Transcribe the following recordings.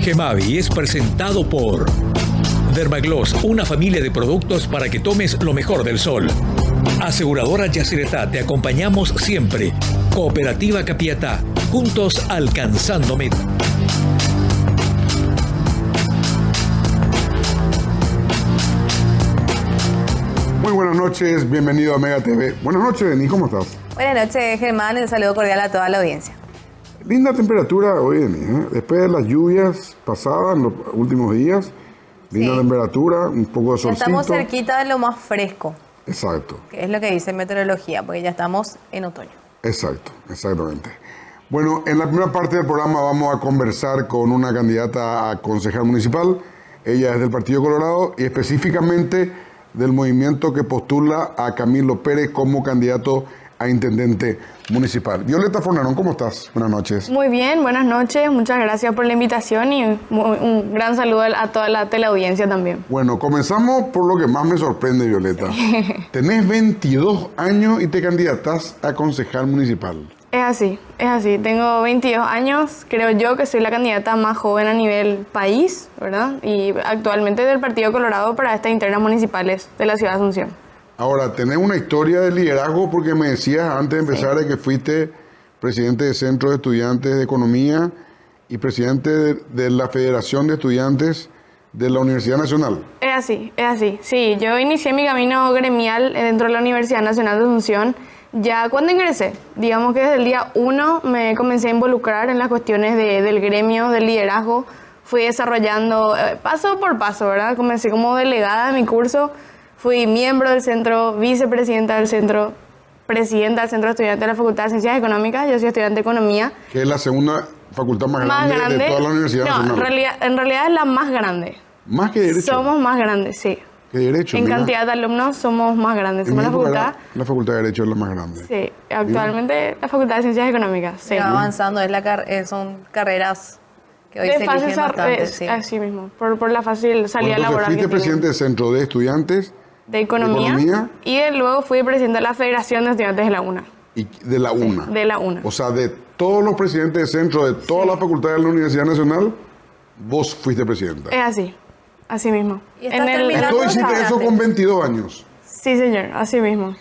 Gemavi es presentado por Dermagloss, una familia de productos para que tomes lo mejor del sol. Aseguradora Yacyretá, te acompañamos siempre. Cooperativa Capiatá, juntos alcanzando metas. Muy buenas noches, bienvenido a Mega TV. Buenas noches, Denis, ¿cómo estás? Buenas noches, Germán, un saludo cordial a toda la audiencia. Linda temperatura hoy, Denis, ¿eh? Después de las lluvias pasadas en los últimos días, linda temperatura, un poco de solcito. Ya estamos cerquita de lo más fresco. Exacto. Que es lo que dice meteorología, porque ya estamos en otoño. Exacto, exactamente. Bueno, en la primera parte del programa vamos a conversar con una candidata a concejal municipal. Ella es del Partido Colorado y específicamente del movimiento que postula a Camilo Pérez como candidato a intendente municipal. Violeta Fornerón, ¿cómo estás? Buenas noches. Muy bien, buenas noches. Muchas gracias por la invitación y un gran saludo a toda la teleaudiencia también. Bueno, comenzamos por lo que más me sorprende, Violeta. Tenés 22 años y te candidatas a concejal municipal. Es así. Tengo 22 años, creo yo que soy la candidata más joven a nivel país, ¿verdad? Y actualmente del Partido Colorado para estas internas municipales de la ciudad de Asunción. Ahora, tenés una historia de liderazgo porque me decías antes de empezar de que fuiste presidente del Centro de Estudiantes de Economía y presidente de la Federación de Estudiantes de la Universidad Nacional. Es así. Sí, yo inicié mi camino gremial dentro de la Universidad Nacional de Asunción. Ya cuando ingresé, digamos que desde el día 1 me comencé a involucrar en las cuestiones del gremio, del liderazgo. Fui desarrollando paso por paso, ¿verdad? Comencé como delegada de mi curso, fui miembro del centro, vicepresidenta del centro, presidenta del centro de estudiantes de la Facultad de Ciencias Económicas. Yo soy estudiante de Economía. Que es la segunda facultad más grande de toda la Universidad Nacional. En realidad es la más grande. ¿Más que Derecho? Somos más grandes, sí. ¿Qué Derecho? En cantidad de alumnos somos más grandes. Somos la facultad. La Facultad de Derecho es la más grande. Sí, actualmente la Facultad de Ciencias Económicas. Sí. Va avanzando, son carreras que hoy se eligen bastante. Sí. Así mismo, por la fácil salida laboral. Fuiste presidente del Centro de Estudiantes de Economía y luego fui presidente de la Federación de Estudiantes de la UNA. Y de la UNA. De la UNA. O sea, de todos los presidentes de centro, de todas las facultades de la Universidad Nacional, vos fuiste presidenta. Es así. Así mismo. ¿Y estás terminando? ¿Tú hiciste eso con 22 años? Sí, señor, así mismo.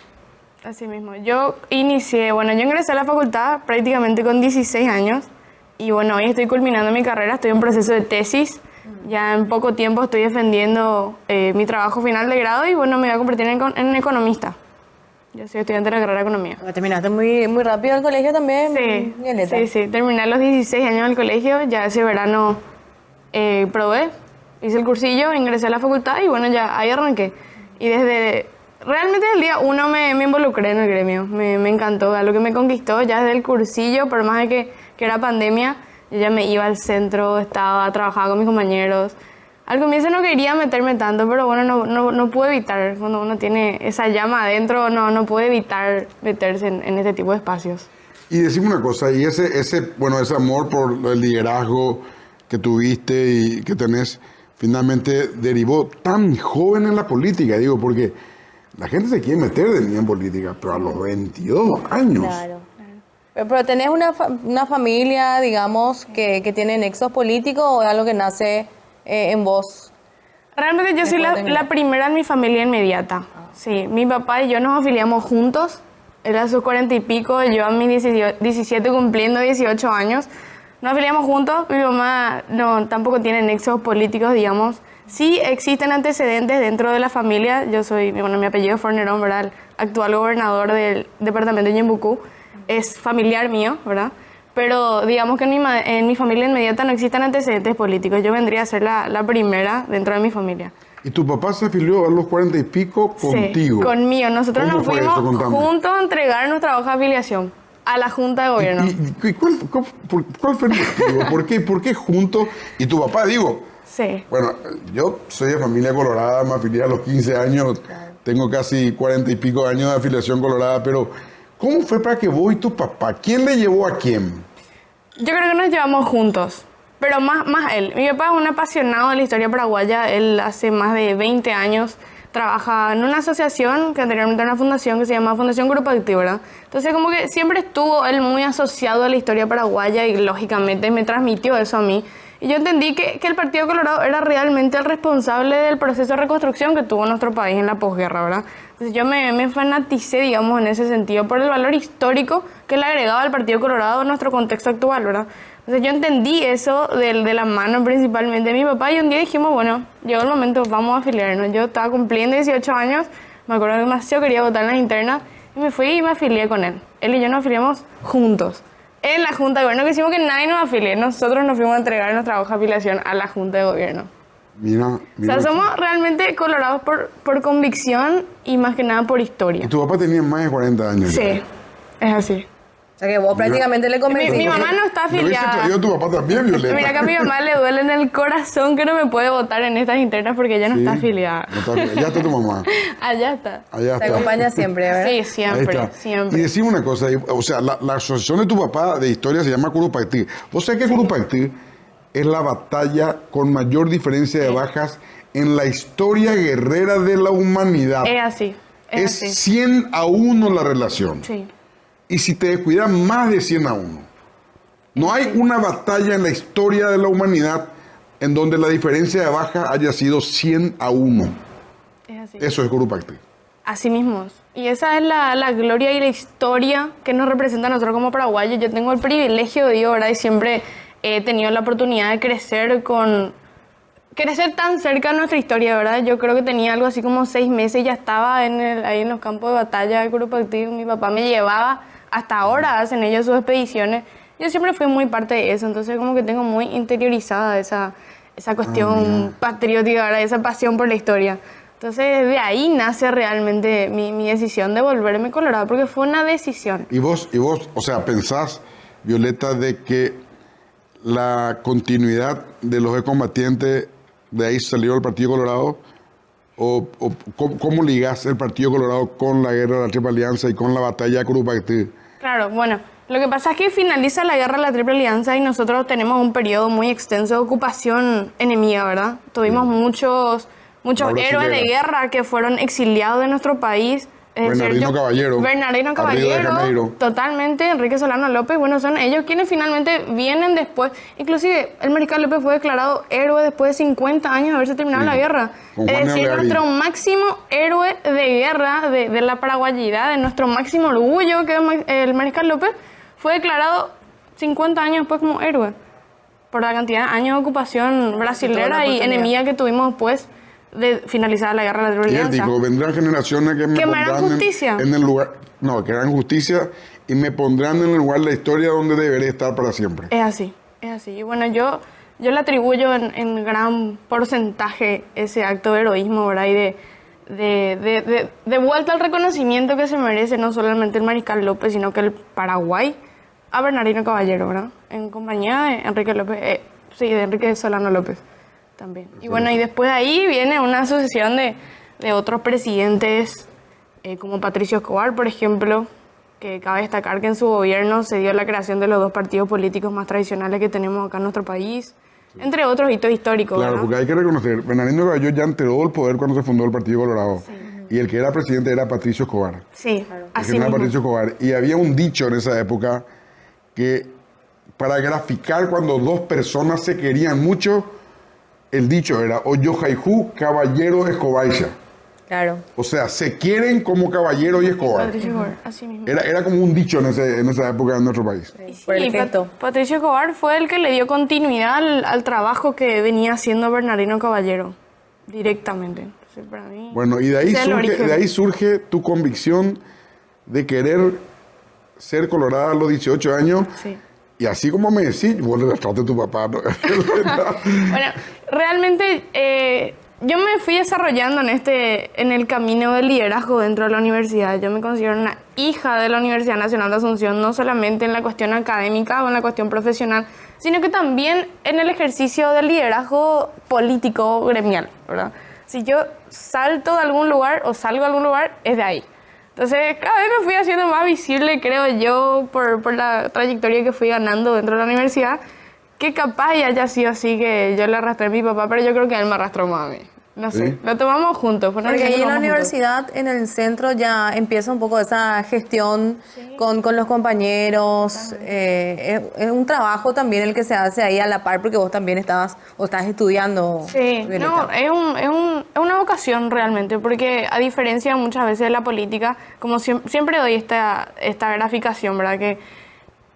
Yo ingresé a la facultad prácticamente con 16 años y bueno, hoy estoy culminando mi carrera, estoy en proceso de tesis. Ya en poco tiempo estoy defendiendo mi trabajo final de grado y bueno, me voy a convertir en economista. Yo soy estudiante de la carrera de Economía. ¿Terminaste muy rápido el colegio también? Sí, terminé a los 16 años del colegio, ya ese verano probé. Hice el cursillo, ingresé a la facultad y bueno, ya ahí arranqué. Y realmente desde el día 1 me involucré en el gremio. Me encantó, algo que me conquistó ya desde el cursillo, por más de que era pandemia, yo ya me iba al centro, trabajaba con mis compañeros. Al comienzo no quería meterme tanto, pero bueno, no pude evitar. Cuando uno tiene esa llama adentro, no puede evitar meterse en este tipo de espacios. Y decime una cosa, y ese amor por el liderazgo que tuviste y que tenés, finalmente derivó tan joven en la política, digo, porque la gente se quiere meter en política, pero a los 22 años. Claro. Pero ¿tenés una familia, digamos, que tiene nexos políticos o es algo que nace en vos? Realmente yo soy la primera en mi familia inmediata. Sí, mi papá y yo nos afiliamos juntos. Él a sus 40 y pico, yo a mis 17 cumpliendo 18 años. Nos afiliamos juntos, mi mamá tampoco tiene nexos políticos, digamos. Sí existen antecedentes dentro de la familia. Mi apellido es Fornerón, ¿verdad? El actual gobernador del departamento de Ñembucú es familiar mío, ¿verdad? Pero digamos que en mi familia inmediata no existen antecedentes políticos. Yo vendría a ser la primera dentro de mi familia. ¿Y tu papá se afilió a los 40 y pico contigo? Sí, conmigo. Nosotros nos fuimos juntos a entregar nuestra hoja de afiliación a la Junta de Gobierno. ¿Y cuál fue el motivo? ¿Por qué juntos? Y tu papá, digo. Sí. Bueno, yo soy de familia colorada, me afilié a los 15 años, tengo casi 40 y pico años de afiliación colorada, pero ¿cómo fue para que vos y tu papá? ¿Quién le llevó a quién? Yo creo que nos llevamos juntos, pero más él. Mi papá es un apasionado de la historia paraguaya, él hace más de 20 años trabaja en una asociación que anteriormente era una fundación que se llama Fundación Grupo Activo, ¿verdad? Entonces como que siempre estuvo él muy asociado a la historia paraguaya y lógicamente me transmitió eso a mí. Y yo entendí que el Partido Colorado era realmente el responsable del proceso de reconstrucción que tuvo nuestro país en la posguerra, ¿verdad? Entonces yo me fanaticé, digamos, en ese sentido, por el valor histórico que le agregaba al Partido Colorado en nuestro contexto actual, ¿verdad? Entonces yo entendí eso de la mano principalmente de mi papá, y un día dijimos, bueno, llegó el momento, vamos a afiliarnos. Yo estaba cumpliendo 18 años, me acuerdo que demasiado quería votar en las internas, y me fui y me afilié con él. Él y yo nos afiliamos juntos. En la Junta de Gobierno, que hicimos que nadie nos afilie. Nosotros nos fuimos a entregar nuestra hoja de afiliación a la Junta de Gobierno. Mira. O sea, somos realmente colorados por convicción y más que nada por historia. Y tu papá tenía más de 40 años. Sí, ya. es así. O sea que vos prácticamente le convenciste. Mi mamá no está ¿No hubiese afiliada. traído a tu papá también, Violeta? Mira que a mi mamá le duele en el corazón que no me puede votar en estas internas porque ella no Sí, está afiliada. no está afiliada. Ya está tu mamá. Allá está. Allá Te está. acompaña siempre, ¿verdad? Sí, Ahí siempre, está. siempre. Y decime una cosa, o sea, la asociación de tu papá de historia se llama Curupaytí. ¿Vos sabés que Curupaytí es la batalla con mayor diferencia de bajas en la historia guerrera de la humanidad? Es así. Es así. 100-1 la relación. Sí. Y si te descuidas, más de 100-1. No hay una batalla en la historia de la humanidad en donde la diferencia de baja haya sido 100-1. Es así. Eso es Curupaytí. Así mismo. Y esa es la gloria y la historia que nos representa a nosotros como paraguayos. Yo tengo el privilegio, digo, ¿verdad? Y siempre he tenido la oportunidad de crecer tan cerca de nuestra historia, ¿verdad? Yo creo que tenía algo así como 6 meses y ya estaba ahí en los campos de batalla de Curupaytí. Mi papá me llevaba, hasta ahora hacen ellos sus expediciones. Yo siempre fui muy parte de eso, entonces como que tengo muy interiorizada esa cuestión patriótica, ¿verdad? Esa pasión por la historia. Entonces de ahí nace realmente mi decisión de volverme colorado, porque fue una decisión. Y vos, o sea, pensás, Violeta, de que la continuidad de los excombatientes, de ahí salió el Partido Colorado, o ¿cómo ligás el Partido Colorado con la guerra de la Triple Alianza y con la batalla de Curupaytí? Claro, bueno, lo que pasa es que finaliza la guerra de la Triple Alianza y nosotros tenemos un periodo muy extenso de ocupación enemiga, ¿verdad? Tuvimos muchos héroes de guerra que fueron exiliados de nuestro país. Bernardino Caballero. Bernardino Arriba de Caballero, Janeiro. totalmente, Enrique Solano López, bueno, son ellos quienes finalmente vienen después. Inclusive, el Mariscal López fue declarado héroe después de 50 años de haberse terminado la guerra. Con Es Juan decir, Leal. nuestro máximo héroe de guerra, de la paraguayidad, de nuestro máximo orgullo, que es el Mariscal López, fue declarado 50 años después como héroe, por la cantidad de años de ocupación brasilera y enemiga que tuvimos después de finalizar la guerra de la Triple Y él Alianza. dijo, vendrán generaciones que me harán pondrán justicia. en el lugar, no, que harán justicia y me pondrán en el lugar de la historia donde deberé estar para siempre. Es así, es así. Y bueno, yo le atribuyo en gran porcentaje ese acto de heroísmo, ¿verdad? Y de vuelta al reconocimiento que se merece no solamente el Mariscal López, sino que el Paraguay, a Bernardino Caballero, ¿verdad? En compañía de Enrique López, de Enrique Solano López también. Y bueno, y después de ahí viene una sucesión de otros presidentes, como Patricio Escobar, por ejemplo, que cabe destacar que en su gobierno se dio la creación de los 2 partidos políticos más tradicionales que tenemos acá en nuestro país, entre otros hitos históricos. Claro, ¿verdad? porque hay que reconocer, Bernardino Caballero ya entregó el poder cuando se fundó el Partido Colorado. Y el que era presidente era Patricio Escobar. Sí, El así general mismo. Patricio Escobar. Y había un dicho en esa época que para graficar cuando 2 personas se querían mucho, el dicho era Oyojaiju Caballero Escobaisha. Claro. O sea, se quieren como Caballero y Escobar. Patricio Escobar, así mismo. Era como un dicho en esa época en nuestro país. Por el Sí, gesto. Patricio Escobar fue el que le dio continuidad al trabajo que venía haciendo Bernardino Caballero, directamente. Entonces, para mí, Bueno, y de ahí, ese es el origen. surge tu convicción de querer ser colorada a los 18 años. Sí. Y así como me decís, vos le trataste a tu papá, ¿no? Bueno, realmente yo me fui desarrollando en el camino del liderazgo dentro de la universidad. Yo me considero una hija de la Universidad Nacional de Asunción, no solamente en la cuestión académica o en la cuestión profesional, sino que también en el ejercicio del liderazgo político gremial, ¿verdad? Si yo salto de algún lugar o salgo de algún lugar, es de ahí. Entonces, cada vez me fui haciendo más visible, creo yo, por la trayectoria que fui ganando dentro de la universidad, que capaz ya haya sido así que yo le arrastré a mi papá, pero yo creo que él me arrastró más a mí. No sé, Sí. lo tomamos juntos. Fue una Porque decisión ahí en que la tomamos juntos. universidad, en el centro, ya empieza un poco esa gestión con los compañeros. Es un trabajo también el que se hace ahí a la par, porque vos también estás estudiando. Sí, Violeta. no, es una vocación realmente, porque a diferencia muchas veces de la política, como siempre doy esta graficación, ¿verdad? Que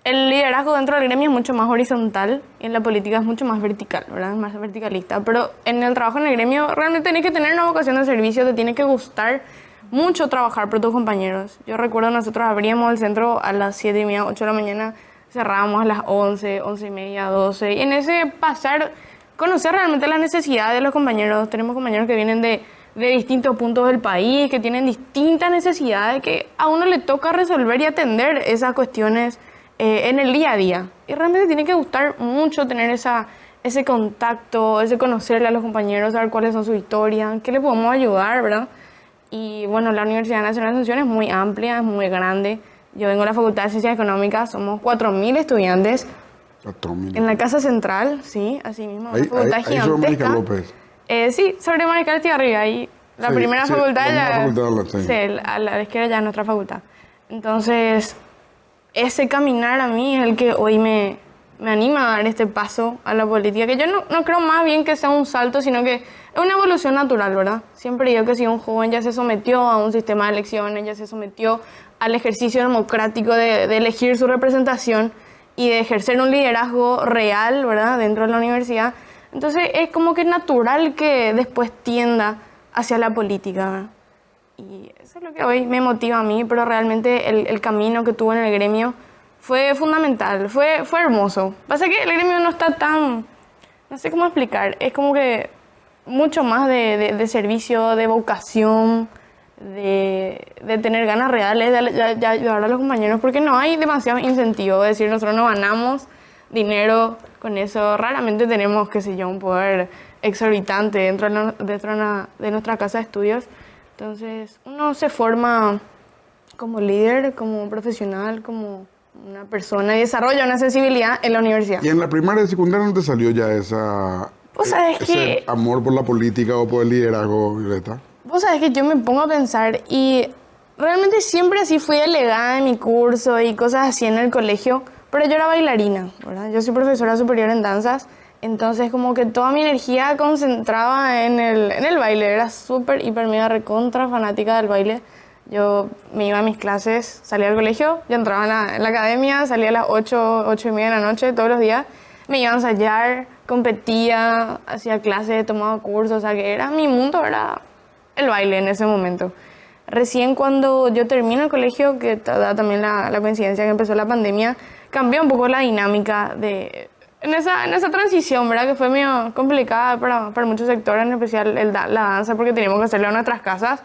el liderazgo dentro del gremio es mucho más horizontal y en la política es mucho más vertical, ¿verdad? Es más verticalista. Pero en el trabajo en el gremio realmente tenés que tener una vocación de servicio, te tiene que gustar mucho trabajar por tus compañeros. Yo recuerdo nosotros abríamos el centro a las 7:30, 8 de la mañana, cerrábamos a las 11, 11:30, 12. Y en ese pasar, conocer realmente las necesidades de los compañeros. Tenemos compañeros que vienen de distintos puntos del país, que tienen distintas necesidades, que a uno le toca resolver y atender esas cuestiones en el día a día. Y realmente tiene que gustar mucho tener ese contacto, ese conocerle a los compañeros, saber cuáles son sus historias, qué le podemos ayudar, ¿verdad? Y bueno, la Universidad Nacional de Asunción es muy amplia, es muy grande. Yo vengo de la Facultad de Ciencias Económicas, somos 4.000 estudiantes. 4.000. En la Casa Central, sí, así mismo, una Ahí facultad sobre Mónica gigantesca. López. Sí, sobre Mariscal Echevarría, ahí la Sí, primera sí, facultad la ya... primera facultad, sí. Sí, a la izquierda ya es nuestra facultad. Entonces, ese caminar a mí es el que hoy me anima a dar este paso a la política, que yo no creo más bien que sea un salto, sino que es una evolución natural, ¿verdad? Siempre digo que si un joven ya se sometió a un sistema de elecciones, ya se sometió al ejercicio democrático de elegir su representación y de ejercer un liderazgo real, ¿verdad?, dentro de la universidad, entonces es como que natural que después tienda hacia la política, ¿verdad? Y eso es lo que hoy me motiva a mí, pero realmente el camino que tuve en el gremio fue fundamental, fue hermoso. Pasa que el gremio no está tan, no sé cómo explicar, es como que mucho más de servicio, de vocación, de tener ganas reales de ayudar a los compañeros, porque no hay demasiado incentivo, es decir, nosotros no ganamos dinero con eso, raramente tenemos, qué sé yo, un poder exorbitante dentro de nuestra casa de estudios. Entonces, uno se forma como líder, como profesional, como una persona y desarrolla una sensibilidad en la universidad. ¿Y en la primaria y secundaria no te salió ya Vos sabés ese que- amor por la política o por el liderazgo, Violeta? Vos sabés que yo me pongo a pensar y realmente siempre así fui delegada en mi curso y cosas así en el colegio, pero yo era bailarina, ¿verdad? Yo soy profesora superior en danzas, entonces como que toda mi energía concentraba en el baile, era súper, hiper, mega recontra fanática del baile. Yo me iba a mis clases, salía del colegio, yo entraba en la academia, salía a las 8, 8:30 de la noche todos los días, me iba a ensayar, competía, hacía clases, tomaba cursos, o sea que era mi mundo, era el baile en ese momento. Recién cuando yo termino el colegio, que da también la coincidencia que empezó la pandemia, cambió un poco la dinámica en esa transición, ¿verdad? Que fue medio complicada para muchos sectores, en especial la danza, porque teníamos que hacerlo en nuestras casas.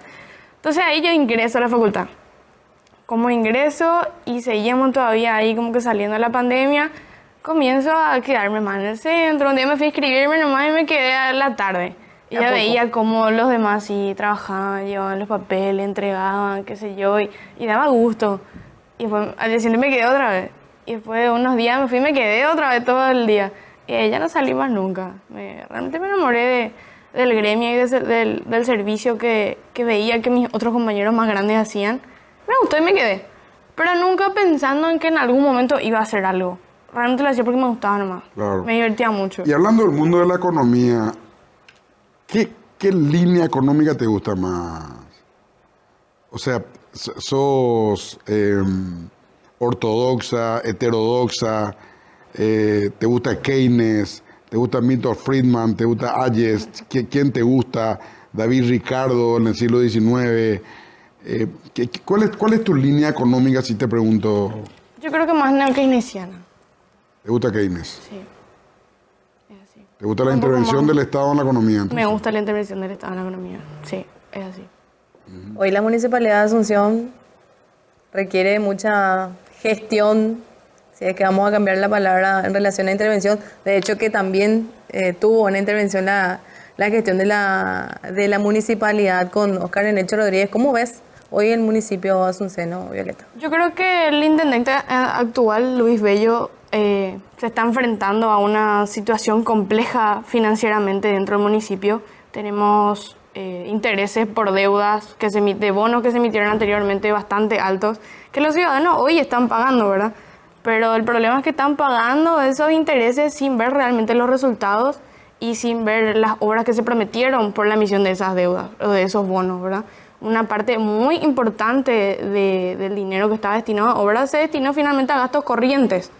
Entonces ahí yo ingreso a la facultad. Como ingreso y seguíamos todavía ahí como que saliendo de la pandemia, comienzo a quedarme más en el centro. Un día me fui a inscribirme nomás y me quedé a la tarde. Y ya veía cómo los demás sí trabajaban, llevaban los papeles, entregaban, qué sé yo, y daba gusto. Y después al día siguiente me quedé otra vez. Y después de unos días me fui y me quedé otra vez todo el día. Y ya no salí más nunca. Realmente me enamoré del gremio y del servicio que veía que mis otros compañeros más grandes hacían. Me gustó y me quedé. Pero nunca pensando en que en algún momento iba a hacer algo. Realmente lo hacía porque me gustaba nomás. Claro. Me divertía mucho. Y hablando del mundo de la economía, ¿qué línea económica te gusta más? O sea, ¿sos ortodoxa, heterodoxa? ¿Te gusta Keynes? ¿Te gusta Milton Friedman? ¿Te gusta Hayek? ¿Quién te gusta? David Ricardo en el siglo XIX. ¿Cuál es tu línea económica, si te pregunto? Yo creo que más neo-keynesiana. ¿Te gusta Keynes? Sí. Es así. ¿Te gusta la Un poco intervención más. del Estado en la economía? Entonces? Me gusta la intervención del Estado en la economía. Sí, es así. Hoy la Municipalidad de Asunción requiere mucha gestión, si es que vamos a cambiar la palabra en relación a intervención. De hecho, que también tuvo una intervención la gestión de la municipalidad con Oscar Enecho Rodríguez. ¿Cómo ves hoy el municipio asunceno, Violeta? Yo creo que el intendente actual, Luis Bello, se está enfrentando a una situación compleja financieramente dentro del municipio, tenemos intereses por deudas de bonos que se emitieron anteriormente bastante altos, que los ciudadanos hoy están pagando, ¿verdad? Pero el problema es que están pagando esos intereses sin ver realmente los resultados y sin ver las obras que se prometieron por la emisión de esas deudas o de esos bonos, ¿verdad? Una parte muy importante del dinero que estaba destinado a obras se destinó finalmente a gastos corrientes.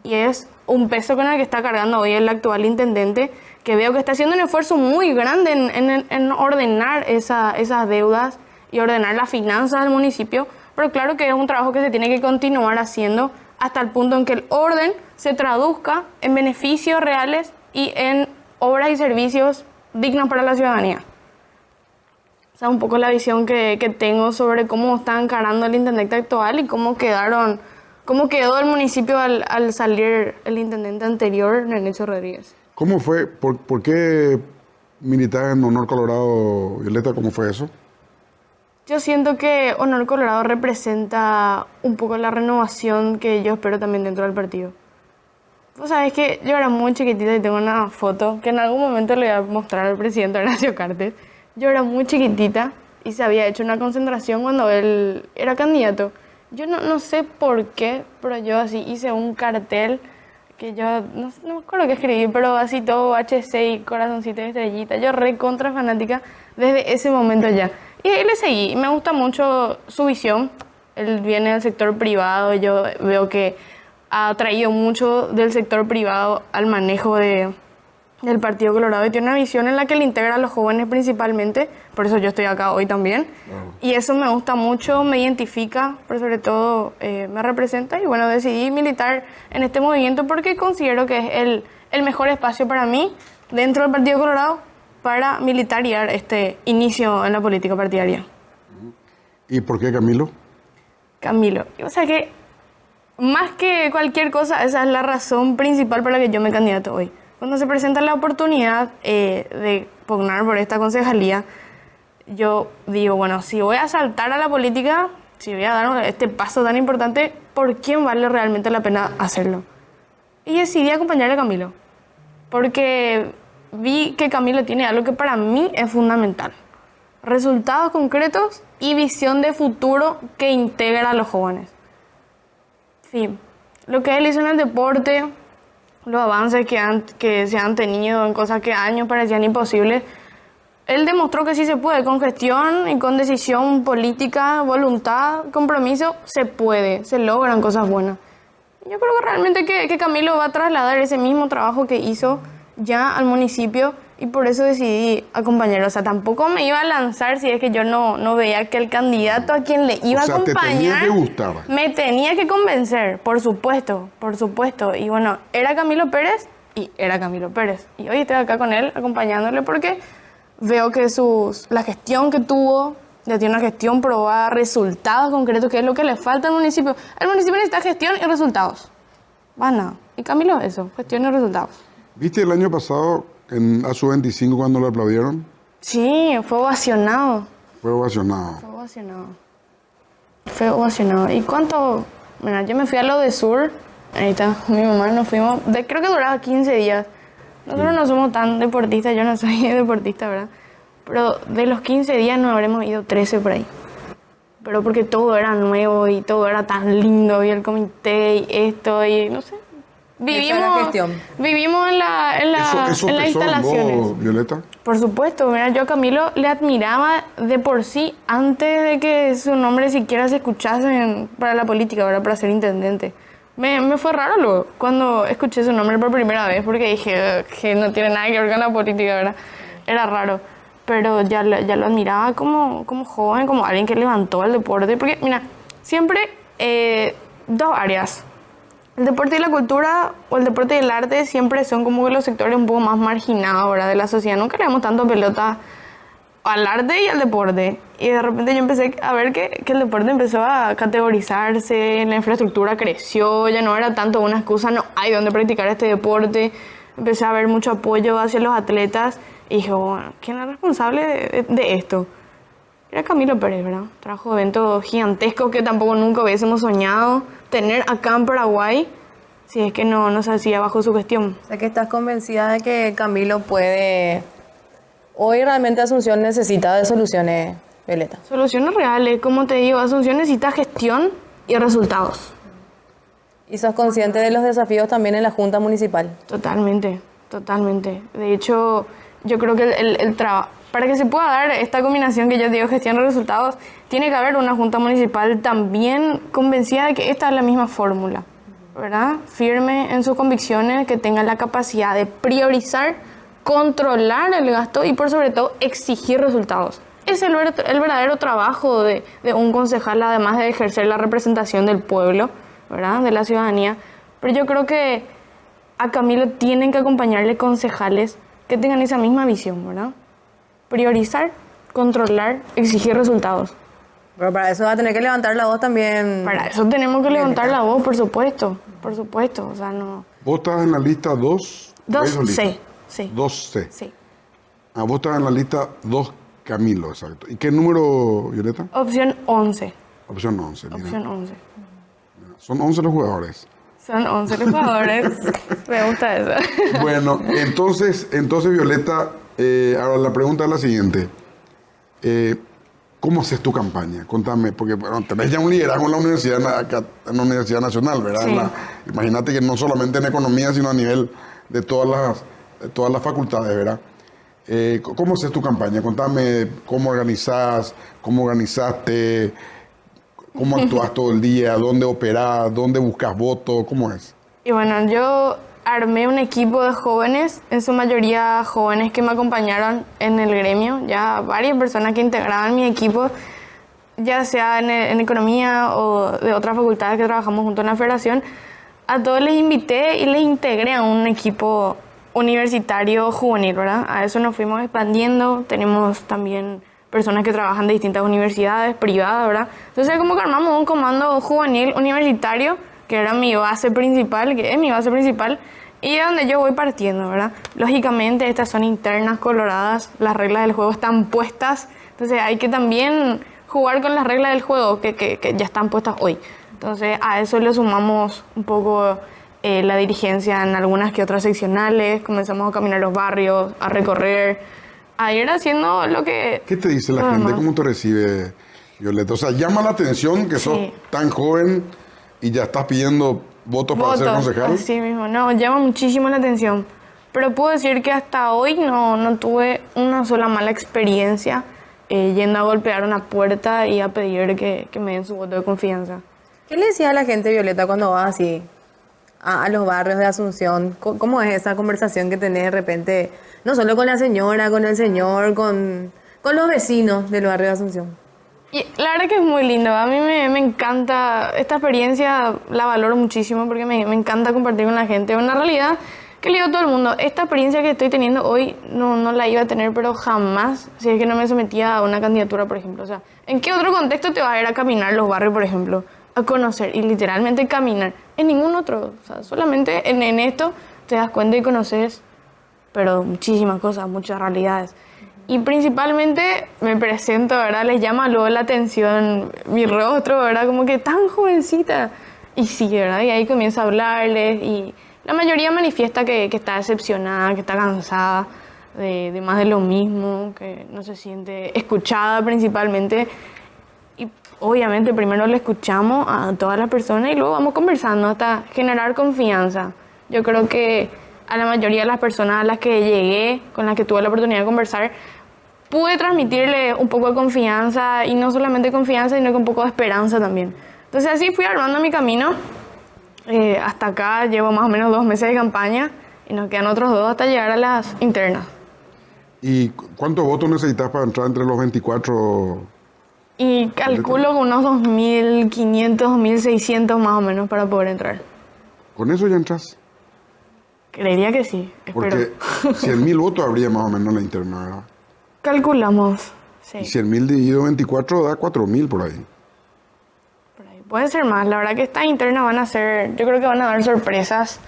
Y es un peso con el que está cargando hoy el actual intendente, que veo que está haciendo un esfuerzo muy grande en ordenar esas deudas y ordenar las finanzas del municipio, pero claro que es un trabajo que se tiene que continuar haciendo hasta el punto en que el orden se traduzca en beneficios reales y en obras y servicios dignos para la ciudadanía. Esa es un poco la visión que tengo sobre cómo está encarando el intendente actual y cómo quedó el municipio al salir el intendente anterior, Nenecho Rodríguez. ¿Cómo fue? ¿Por qué militar en Honor Colorado, Violeta? ¿Cómo fue eso? Yo siento que Honor Colorado representa un poco la renovación que yo espero también dentro del partido. Vos sabés que yo era muy chiquitita y tengo una foto que en algún momento le voy a mostrar al presidente Horacio Cartes. Yo era muy chiquitita y se había hecho una concentración cuando él era candidato. Yo no sé por qué, pero yo así hice un cartel que yo no me acuerdo qué escribí, pero así todo HC y corazoncito y estrellita. Yo re contra fanática desde ese momento ya. Y ahí le seguí y me gusta mucho su visión. Él viene del sector privado, yo veo que ha traído mucho del sector privado al manejo del Partido Colorado y tiene una visión en la que le integra a los jóvenes principalmente, por eso yo estoy acá hoy también. Y eso me gusta mucho, me identifica, pero sobre todo me representa y bueno, decidí militar en este movimiento porque considero que es el mejor espacio para mí dentro del Partido Colorado para militarizar este inicio en la política partidaria. ¿Y por qué Camilo? Camilo, o sea que más que cualquier cosa, esa es la razón principal por la que yo me candidato hoy. Cuando se presenta la oportunidad de pugnar por esta concejalía, yo digo, bueno, si voy a saltar a la política, si voy a dar este paso tan importante, ¿por quién vale realmente la pena hacerlo? Y decidí acompañar a Camilo, porque vi que Camilo tiene algo que para mí es fundamental. Resultados concretos y visión de futuro que integra a los jóvenes. Sí, lo que él hizo en el deporte, los avances que se han tenido en cosas que años parecían imposibles, él demostró que sí se puede, con gestión y con decisión política, voluntad, compromiso, se puede, se logran cosas buenas. Yo creo que realmente que Camilo va a trasladar ese mismo trabajo que hizo ya al municipio y por eso decidí acompañarlo. O sea, tampoco me iba a lanzar si es que yo no veía que el candidato a quien le iba a acompañar... te tenía que gustar. Me tenía que convencer, por supuesto. Y bueno, era Camilo Pérez y era Camilo Pérez. Y hoy estoy acá con él, acompañándole porque veo que la gestión que tuvo, ya tiene una gestión probada, resultados concretos, que es lo que le falta al municipio. El municipio necesita gestión y resultados. Más nada. Y Camilo eso, gestión y resultados. ¿Viste el año pasado, a su 25, cuando lo aplaudieron? Sí, fue ovacionado. Fue ovacionado. Fue ovacionado. ¿Y cuánto? Mira, yo me fui a lo de Sur. Ahí está, mi mamá nos fuimos. Creo que duraba 15 días. Nosotros no somos tan deportistas, yo no soy deportista, ¿verdad? Pero de los 15 días nos habremos ido 13 por ahí. Pero porque todo era nuevo y todo era tan lindo. Y el comité y esto y no sé. Vivimos en las instalaciones. ¿Vos, Violeta? Por supuesto, mira, yo a Camilo le admiraba de por sí antes de que su nombre siquiera se escuchase para la política, ¿verdad? Para ser intendente. Me fue raro luego cuando escuché su nombre por primera vez porque dije que no tiene nada que ver con la política, ¿verdad? Era raro, pero ya lo admiraba como joven, como alguien que levantó el deporte. Porque, mira, siempre dos áreas. El deporte y la cultura o el deporte y el arte siempre son como que los sectores un poco más marginados, ¿verdad? De la sociedad. Nunca le damos tanto pelota al arte y al deporte. Y de repente yo empecé a ver que el deporte empezó a categorizarse, la infraestructura creció, ya no era tanto una excusa, no hay donde practicar este deporte. Empecé a ver mucho apoyo hacia los atletas y dije, bueno, ¿quién es responsable de esto? Era Camilo Pérez, ¿verdad? Trajo eventos gigantescos que tampoco nunca hubiésemos soñado tener acá en Paraguay si es que no se hacía bajo su gestión. O sea que estás convencida de que Camilo puede Hoy realmente Asunción necesita de soluciones, Violeta. Soluciones reales, como te digo, Asunción necesita gestión y resultados. ¿Y sos consciente de los desafíos también en la Junta Municipal? Totalmente, totalmente. De hecho, yo creo que el trabajo, para que se pueda dar esta combinación que yo digo, gestión y resultados, tiene que haber una Junta Municipal también convencida de que esta es la misma fórmula, ¿verdad? Firme en sus convicciones, que tenga la capacidad de priorizar, controlar el gasto y por sobre todo exigir resultados. Es el verdadero trabajo de un concejal, además de ejercer la representación del pueblo, ¿verdad? De la ciudadanía. Pero yo creo que a Camilo tienen que acompañarle concejales que tengan esa misma visión, ¿verdad? Priorizar, controlar, exigir resultados. Pero para eso va a tener que levantar la voz también. Para eso tenemos que levantar la voz, por supuesto. Por supuesto, o sea, no... ¿Vos estás en la lista 2? 2C, sí. 2C. Sí. Ah, vos estás en la lista 2 Camilo, exacto. ¿Y qué número, Violeta? Opción 11. Opción 11. Mira. Opción 11. Son 11 los jugadores. Son 11 los jugadores. Me gusta eso. Bueno, entonces Violeta, ahora la pregunta es la siguiente. ¿Cómo haces tu campaña? Contame, porque bueno, tenés ya un liderazgo en la universidad, acá, en la Universidad Nacional, ¿verdad? Sí. Imagínate que no solamente en economía, sino a nivel de todas las facultades, ¿verdad? ¿Cómo haces tu campaña? Contame cómo organizás, cómo organizaste, cómo actúas todo el día, dónde operás, dónde buscas votos, ¿cómo es? Y bueno, yo armé un equipo de jóvenes, en su mayoría jóvenes que me acompañaron en el gremio, ya varias personas que integraban mi equipo, ya sea en economía o de otras facultades que trabajamos junto en la federación. A todos les invité y les integré a un equipo universitario juvenil, ¿verdad? A eso nos fuimos expandiendo, tenemos también personas que trabajan de distintas universidades privadas, ¿verdad? Entonces como que armamos un comando juvenil universitario, que era mi base principal, que es mi base principal, y es donde yo voy partiendo, ¿verdad? Lógicamente estas son internas coloradas, las reglas del juego están puestas, entonces hay que también jugar con las reglas del juego que ya están puestas hoy. Entonces a eso le sumamos un poco la dirigencia en algunas que otras seccionales, comenzamos a caminar los barrios, a recorrer, a ir haciendo lo que... ¿Qué te dice la gente? ¿Cómo te recibe, Violeta? O sea, llama la atención que sos tan joven y ya estás pidiendo votos para ser concejal. Así mismo, no, llama muchísimo la atención. Pero puedo decir que hasta hoy no tuve una sola mala experiencia yendo a golpear una puerta y a pedir que me den su voto de confianza. ¿Qué le decía a la gente, Violeta, cuando vas así a los barrios de Asunción? ¿Cómo es esa conversación que tenés de repente, no solo con la señora, con el señor, con los vecinos del barrio de Asunción? Y la verdad que es muy lindo, a mí me encanta, esta experiencia la valoro muchísimo porque me encanta compartir con la gente. Una realidad que le digo a todo el mundo, esta experiencia que estoy teniendo hoy no la iba a tener, pero jamás, si es que no me sometía a una candidatura, por ejemplo. O sea, ¿en qué otro contexto te vas a ir a caminar los barrios, por ejemplo? A conocer y literalmente caminar. En ningún otro, o sea, solamente en esto te das cuenta y conoces, pero muchísimas cosas, muchas realidades. Y principalmente me presento, ¿verdad? Les llama luego la atención mi rostro, ¿verdad? Como que tan jovencita. Y sí, ¿verdad? Y ahí comienzo a hablarles y la mayoría manifiesta que está decepcionada, que está cansada de más de lo mismo, que no se siente escuchada principalmente. Y obviamente primero le escuchamos a todas las personas y luego vamos conversando hasta generar confianza. Yo creo que a la mayoría de las personas a las que llegué, con las que tuve la oportunidad de conversar, pude transmitirle un poco de confianza, y no solamente confianza, sino que un poco de esperanza también. Entonces así fui armando mi camino. Hasta acá llevo más o menos 2 meses de campaña y nos quedan otros 2 hasta llegar a las internas. ¿Y cuántos votos necesitas para entrar entre los 24? Y calculo que unos 2.500, 2.600 más o menos para poder entrar. ¿Con eso ya entras? Creería que sí, espero. Porque 100.000 votos habría más o menos en la interna, ¿verdad? Calculamos, sí. Y 100.000 dividido 24 da 4.000 por ahí. Por ahí. Puede ser más. La verdad que estas internas van a ser, yo creo que van a dar sorpresas.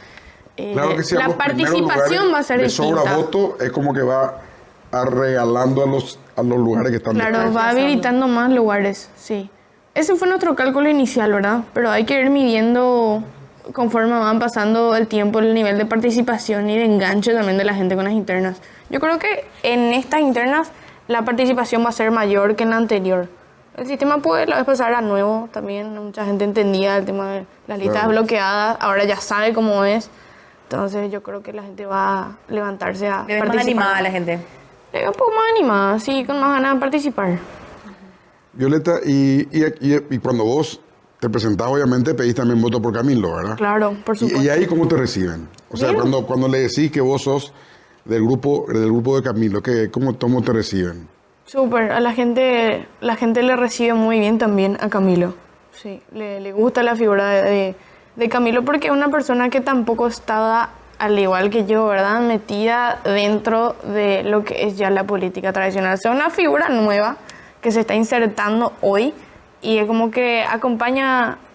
Claro que sí, la participación va a ser distinta. Sobra voto es como que va regalando a los lugares que están. Claro, va habilitando más lugares, sí. Ese fue nuestro cálculo inicial, ¿verdad? Pero hay que ir midiendo conforme van pasando el tiempo, el nivel de participación y de enganche también de la gente con las internas. Yo creo que en estas internas la participación va a ser mayor que en la anterior. El sistema puede la vez pasar a nuevo también, mucha gente entendía el tema de las listas bloqueadas, ahora ya sabe cómo es, entonces yo creo que la gente va a levantarse a Le ves participar. más animada a la gente. Le veo un poco más animada, sí, con más ganas de participar. Violeta, y cuando vos te presentás, obviamente pedís también voto por Camilo, ¿verdad? Claro, por supuesto. ¿Y ahí cómo te reciben? O sea, Bien. cuando le decís que vos sos del grupo de Camilo, ¿cómo te reciben? Súper, a la gente le recibe muy bien también a Camilo. Sí, le gusta la figura de Camilo porque es una persona que tampoco estaba, al igual que yo, ¿verdad?, metida dentro de lo que es ya la política tradicional. O sea, una figura nueva que se está insertando hoy y es como que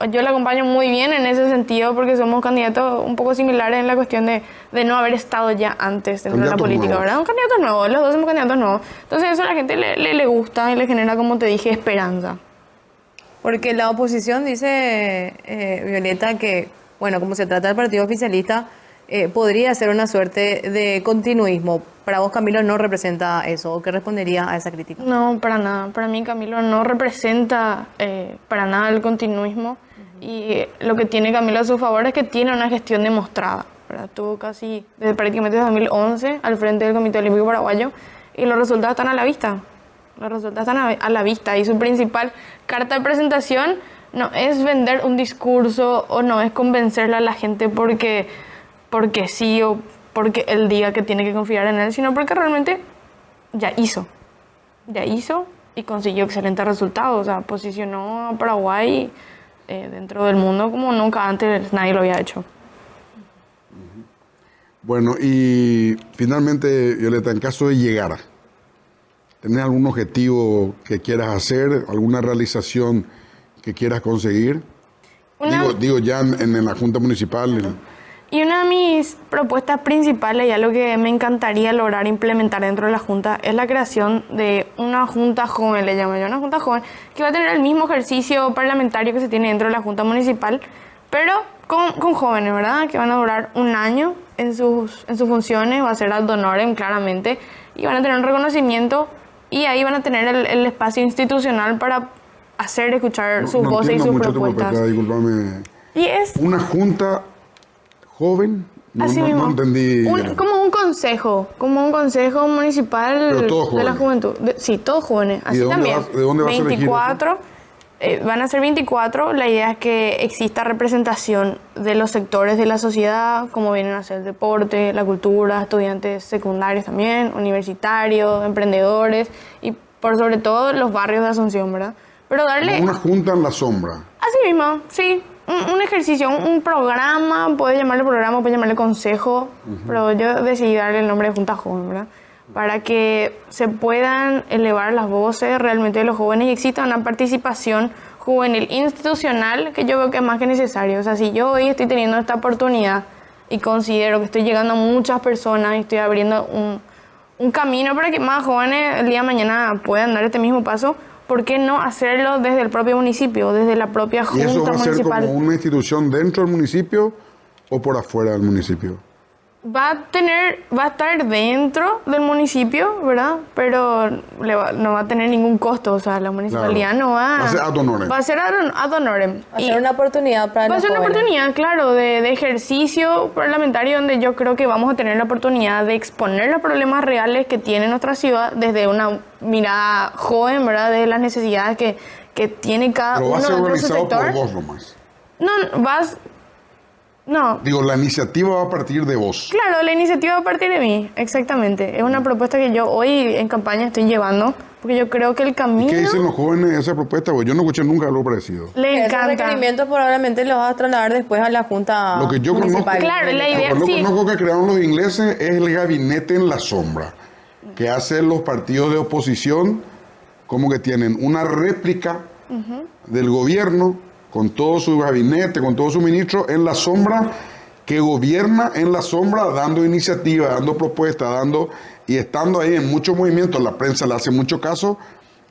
yo la acompaño muy bien en ese sentido porque somos candidatos un poco similares en la cuestión de no haber estado ya antes dentro de la Candidatos política, nuevos. ¿verdad? Un candidato nuevo, los dos somos candidatos nuevos. Entonces eso a la gente le gusta y le genera, como te dije, esperanza. Porque la oposición dice, Violeta, que, bueno, como se trata del partido oficialista, podría ser una suerte de continuismo. Para vos, Camilo, no representa eso. ¿O qué respondería a esa crítica? No, para nada. Para mí Camilo no representa para nada el continuismo. Y lo que tiene Camilo a su favor es que tiene una gestión demostrada, ¿verdad? Tuvo casi desde prácticamente 2011 al frente del Comité Olímpico Paraguayo y los resultados están a la vista. Los resultados están a la vista y su principal carta de presentación no es vender un discurso o no es convencerle a la gente porque sí o porque él diga que tiene que confiar en él, sino porque realmente ya hizo y consiguió excelentes resultados. O sea, posicionó a Paraguay dentro del mundo como nunca antes nadie lo había hecho. Bueno, y finalmente, Violeta, en caso de llegar, ¿tenés algún objetivo que quieras hacer, alguna realización que quieras conseguir? Digo ya en la Junta Municipal. Y una de mis propuestas principales y algo que me encantaría lograr implementar dentro de la Junta es la creación de una Junta Joven, le llamo yo, una Junta Joven, que va a tener el mismo ejercicio parlamentario que se tiene dentro de la Junta Municipal, pero con jóvenes, ¿verdad? Que van a durar un año en sus funciones, va a ser ad honorem claramente, y van a tener un reconocimiento y ahí van a tener el espacio institucional para hacer escuchar sus voces y sus propuestas. Discúlpame. Y es Una junta joven, así no mismo. entendí. Como un consejo municipal Pero todos de la jóvenes. juventud. Sí, todos jóvenes. Así de dónde también. de dónde vas a elegir 24. Van a ser 24. La idea es que exista representación de los sectores de la sociedad, como vienen a ser el deporte, la cultura, estudiantes secundarios también, universitarios, emprendedores y por sobre todo los barrios de Asunción, ¿verdad? Pero darle... Una junta en la sombra. Así mismo, sí. Un ejercicio, un programa, puede llamarle programa, puede llamarle consejo, pero yo decidí darle el nombre de Junta Joven, ¿verdad? Para que se puedan elevar las voces realmente de los jóvenes y exista una participación juvenil institucional que yo veo que es más que necesario. O sea, si yo hoy estoy teniendo esta oportunidad y considero que estoy llegando a muchas personas y estoy abriendo un camino para que más jóvenes el día de mañana puedan dar este mismo paso, ¿por qué no hacerlo desde el propio municipio, desde la propia ¿Y eso Junta va a ser Municipal? como una institución dentro del municipio o por afuera del municipio? Va a estar dentro del municipio, ¿verdad? Pero no va a tener ningún costo, o sea, la municipalidad no va... Va a ser ad honorem. Va a ser ad honorem. Va a Y ser una oportunidad para va a los ser una jóvenes. oportunidad, claro, de ejercicio parlamentario donde yo creo que vamos a tener la oportunidad de exponer los problemas reales que tiene nuestra ciudad desde una mirada joven, ¿verdad? De las necesidades que tiene cada Pero va a uno ser dentro de su organizado sector. por vos nomás. No, Digo, la iniciativa va a partir de vos. claro, la iniciativa va a partir de mí, exactamente. Es una propuesta que yo hoy en campaña estoy llevando, porque yo creo que el ¿Y camino qué dicen los jóvenes de esa propuesta? Porque yo no escuché nunca algo parecido. le Esos encanta. requerimientos probablemente los vas a trasladar después a la Junta Lo que yo Municipal. conozco, Claro, la idea- lo que sí. conozco que crearon los ingleses es el gabinete en la sombra, que hacen los partidos de oposición como que tienen una réplica del gobierno con todo su gabinete, con todos sus ministros en la sombra, que gobierna en la sombra dando iniciativas, dando propuestas, y estando ahí en muchos movimientos. La prensa le hace mucho caso.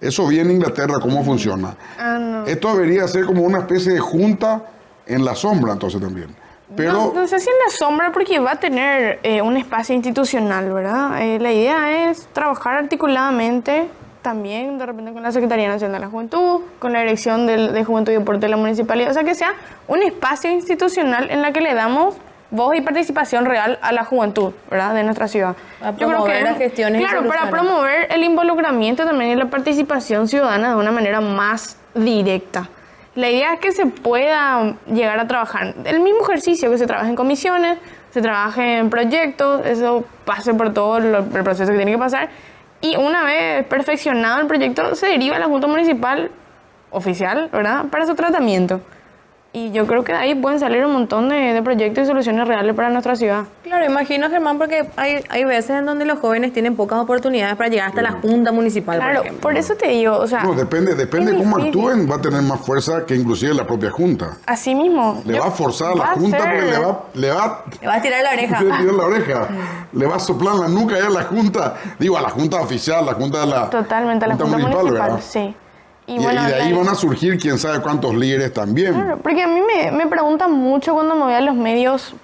Eso vi en Inglaterra, cómo funciona. No. Esto debería ser como una especie de junta en la sombra, entonces también. Pero No sé si en la sombra, porque va a tener un espacio institucional, ¿verdad? La idea es trabajar articuladamente también, de repente, con la Secretaría Nacional de la Juventud, con la Dirección de Juventud y Deporte de la Municipalidad. O sea, que sea un espacio institucional en la que le damos voz y participación real a la juventud, ¿verdad? De nuestra ciudad. A promover las gestiones y claro, para soluciones. promover el involucramiento también y la participación ciudadana de una manera más directa. La idea es que se pueda llegar a trabajar el mismo ejercicio, que se trabaje en comisiones, se trabaje en proyectos, eso pase por todo el proceso que tiene que pasar, y una vez perfeccionado el proyecto se deriva a la Junta Municipal oficial, ¿verdad?, para su tratamiento. Y yo creo que de ahí pueden salir un montón de proyectos y soluciones reales para nuestra ciudad. Claro, imagino, Germán, porque hay veces en donde los jóvenes tienen pocas oportunidades para llegar hasta la Junta Municipal, Claro, por ejemplo. por eso te digo, o sea... no, depende es cómo difícil. actúen, va a tener más fuerza que inclusive la propia Junta. Así mismo. Le va a forzar a la va a Junta ser- porque le va Le vas a tirar la oreja. le tirar la oreja, le va a soplar la nuca ya a la Junta, digo, a la Junta oficial, la Junta de la Totalmente, a la Junta Municipal, ¿verdad? sí. Y de ahí van a surgir quién sabe cuántos líderes también. Claro, porque a mí me preguntan mucho cuando me voy a los medios,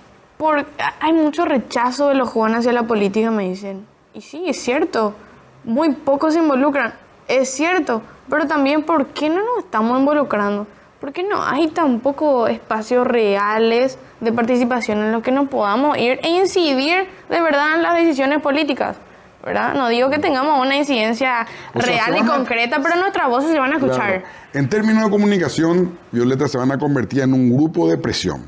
hay mucho rechazo de los jóvenes hacia la política, me dicen. Y sí, es cierto, muy pocos se involucran, es cierto, pero también, ¿por qué no nos estamos involucrando? ¿Por qué no hay tampoco espacios reales de participación en los que nos podamos ir e incidir de verdad en las decisiones políticas? ¿Verdad? No digo que tengamos una incidencia O sea, real se y van a- concreta, pero nuestras voces se van a escuchar. Claro. En términos de comunicación, Violeta, se van a convertir en un grupo de presión.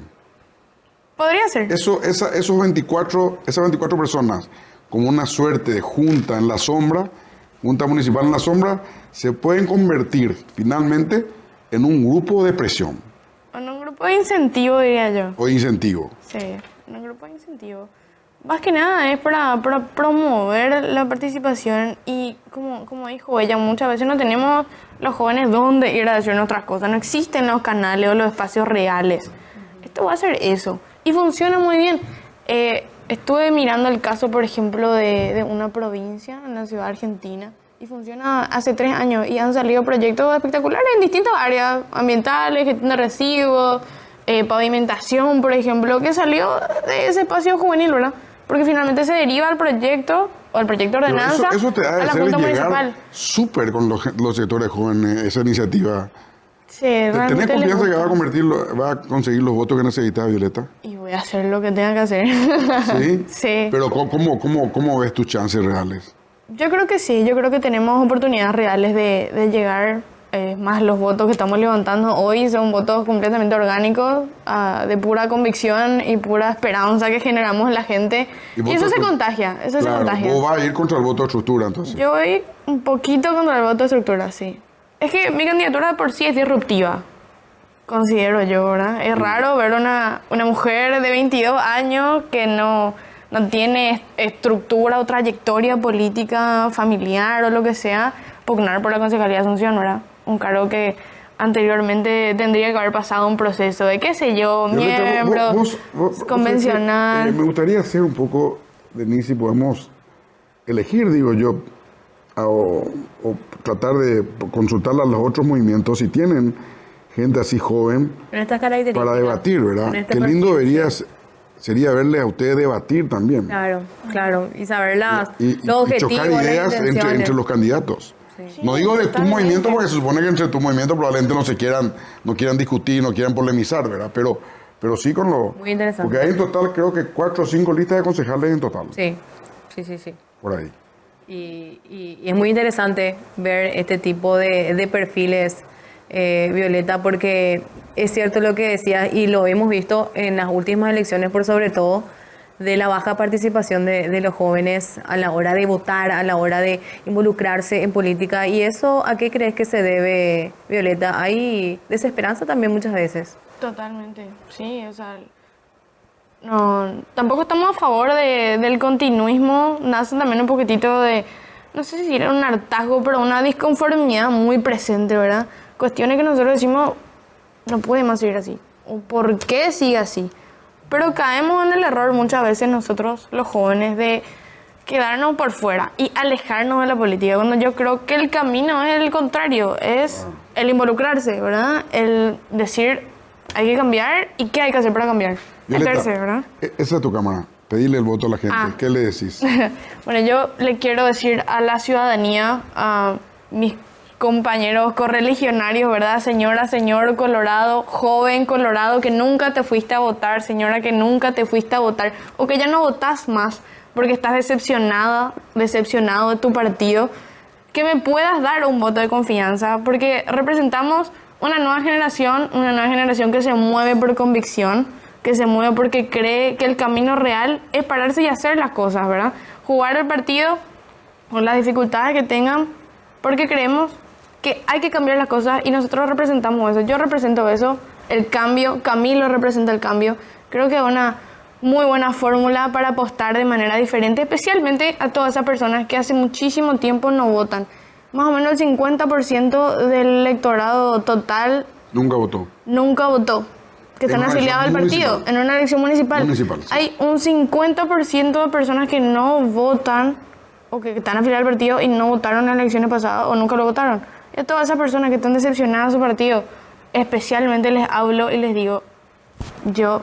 Podría ser. Esas 24 personas, como una suerte de junta en la sombra, junta municipal en la sombra, se pueden convertir finalmente en un grupo de presión En un grupo de incentivo, diría yo. o incentivo. Sí, en un grupo de incentivo. Más que nada es para promover la participación y, como dijo ella, muchas veces no tenemos los jóvenes dónde ir a decir nuestras cosas. No existen los canales o los espacios reales. Esto va a ser eso. Y funciona muy bien. Estuve mirando el caso, por ejemplo, de una provincia en la ciudad argentina. Y funciona hace 3 años y han salido proyectos espectaculares en distintas áreas ambientales, gestión de residuos, pavimentación, por ejemplo, que salió de ese espacio juvenil, ¿verdad? Porque finalmente se deriva al proyecto o al proyecto de Pero ordenanza eso te ha a de la hacer Junta llegar Municipal. súper con los sectores jóvenes, esa iniciativa. Sí, ¿Tenés realmente les confianza que gusta. va a conseguir los votos que necesita Violeta? Y voy a hacer lo que tenga que hacer. ¿Sí? Sí. Pero ¿cómo ves tus chances reales? Yo creo que sí, yo creo que tenemos oportunidades reales de llegar, más los votos que estamos levantando hoy son votos completamente orgánicos, de pura convicción y pura esperanza que generamos en la gente. Y eso votos se con- contagia, eso se Claro, contagia. vos vas a ir contra el voto de estructura, entonces. Yo voy un poquito contra el voto de estructura, sí. Es que mi candidatura por sí es disruptiva, considero yo, ¿verdad? Es raro ver una mujer de 22 años que no tiene estructura o trayectoria política familiar o lo que sea, pugnar por la Concejalía de Asunción, ¿verdad? Un cargo que anteriormente tendría que haber pasado un proceso de, qué sé yo, Violeta, miembro vos convencional. sabés que, me gustaría hacer un poco, Denise, si podemos elegir, digo yo, o tratar de consultarle a los otros movimientos si tienen gente así joven En estas características. para debatir, ¿verdad? En este Qué lindo perfil, sería verles a ustedes debatir también. Claro, claro. Y saber Y los objetivos, chocar las ideas intenciones. entre los candidatos. Sí, No digo de tu totalmente. movimiento, porque se supone que entre tu movimiento probablemente no quieran discutir, no quieran polemizar, ¿verdad? Pero sí con lo... Muy interesante. Porque hay en total creo que 4 o 5 listas de concejales en total, Sí, sí, sí, sí. por ahí. Y es muy interesante ver este tipo de perfiles, Violeta, porque es cierto lo que decías y lo hemos visto en las últimas elecciones, por sobre todo de la baja participación de los jóvenes a la hora de votar, a la hora de involucrarse en política. ¿Y eso a qué crees que se debe, Violeta? Hay desesperanza también muchas veces. Totalmente, sí, o sea, no, tampoco estamos a favor del continuismo, nace también un poquitito de, no sé si era un hartazgo, pero una disconformidad muy presente, ¿verdad? Cuestiones que nosotros decimos, no puede más seguir así, o ¿por qué sigue así? Pero caemos en el error muchas veces nosotros, los jóvenes, de quedarnos por fuera y alejarnos de la política, cuando yo creo que el camino es el contrario, es el involucrarse, ¿verdad? El decir, hay que cambiar y qué hay que hacer para cambiar. Violeta, tercero, ¿verdad? Esa es tu cámara. Pedirle el voto a la gente. ¿Qué le decís? Bueno, yo le quiero decir a la ciudadanía, a mis compañeros correligionarios, ¿verdad? Señora, señor Colorado, joven Colorado, que nunca te fuiste a votar, señora, que nunca te fuiste a votar, o que ya no votás más porque estás decepcionado de tu partido, que me puedas dar un voto de confianza, porque representamos una nueva generación que se mueve por convicción, que se mueve porque cree que el camino real es pararse y hacer las cosas, ¿verdad? Jugar el partido con las dificultades que tengan, porque creemos que hay que cambiar las cosas y nosotros representamos eso. Yo represento eso, el cambio, Camilo representa el cambio. Creo que es una muy buena fórmula para apostar de manera diferente, especialmente a todas esas personas que hace muchísimo tiempo no votan. Más o menos el 50% del electorado total Nunca votó. que están afiliados al partido en una elección municipal. Sí. Hay un 50% de personas que no votan o que están afiliadas al partido y no votaron en las elecciones pasadas o nunca lo votaron. Y a todas esas personas que están decepcionadas de su partido, especialmente les hablo y les digo, yo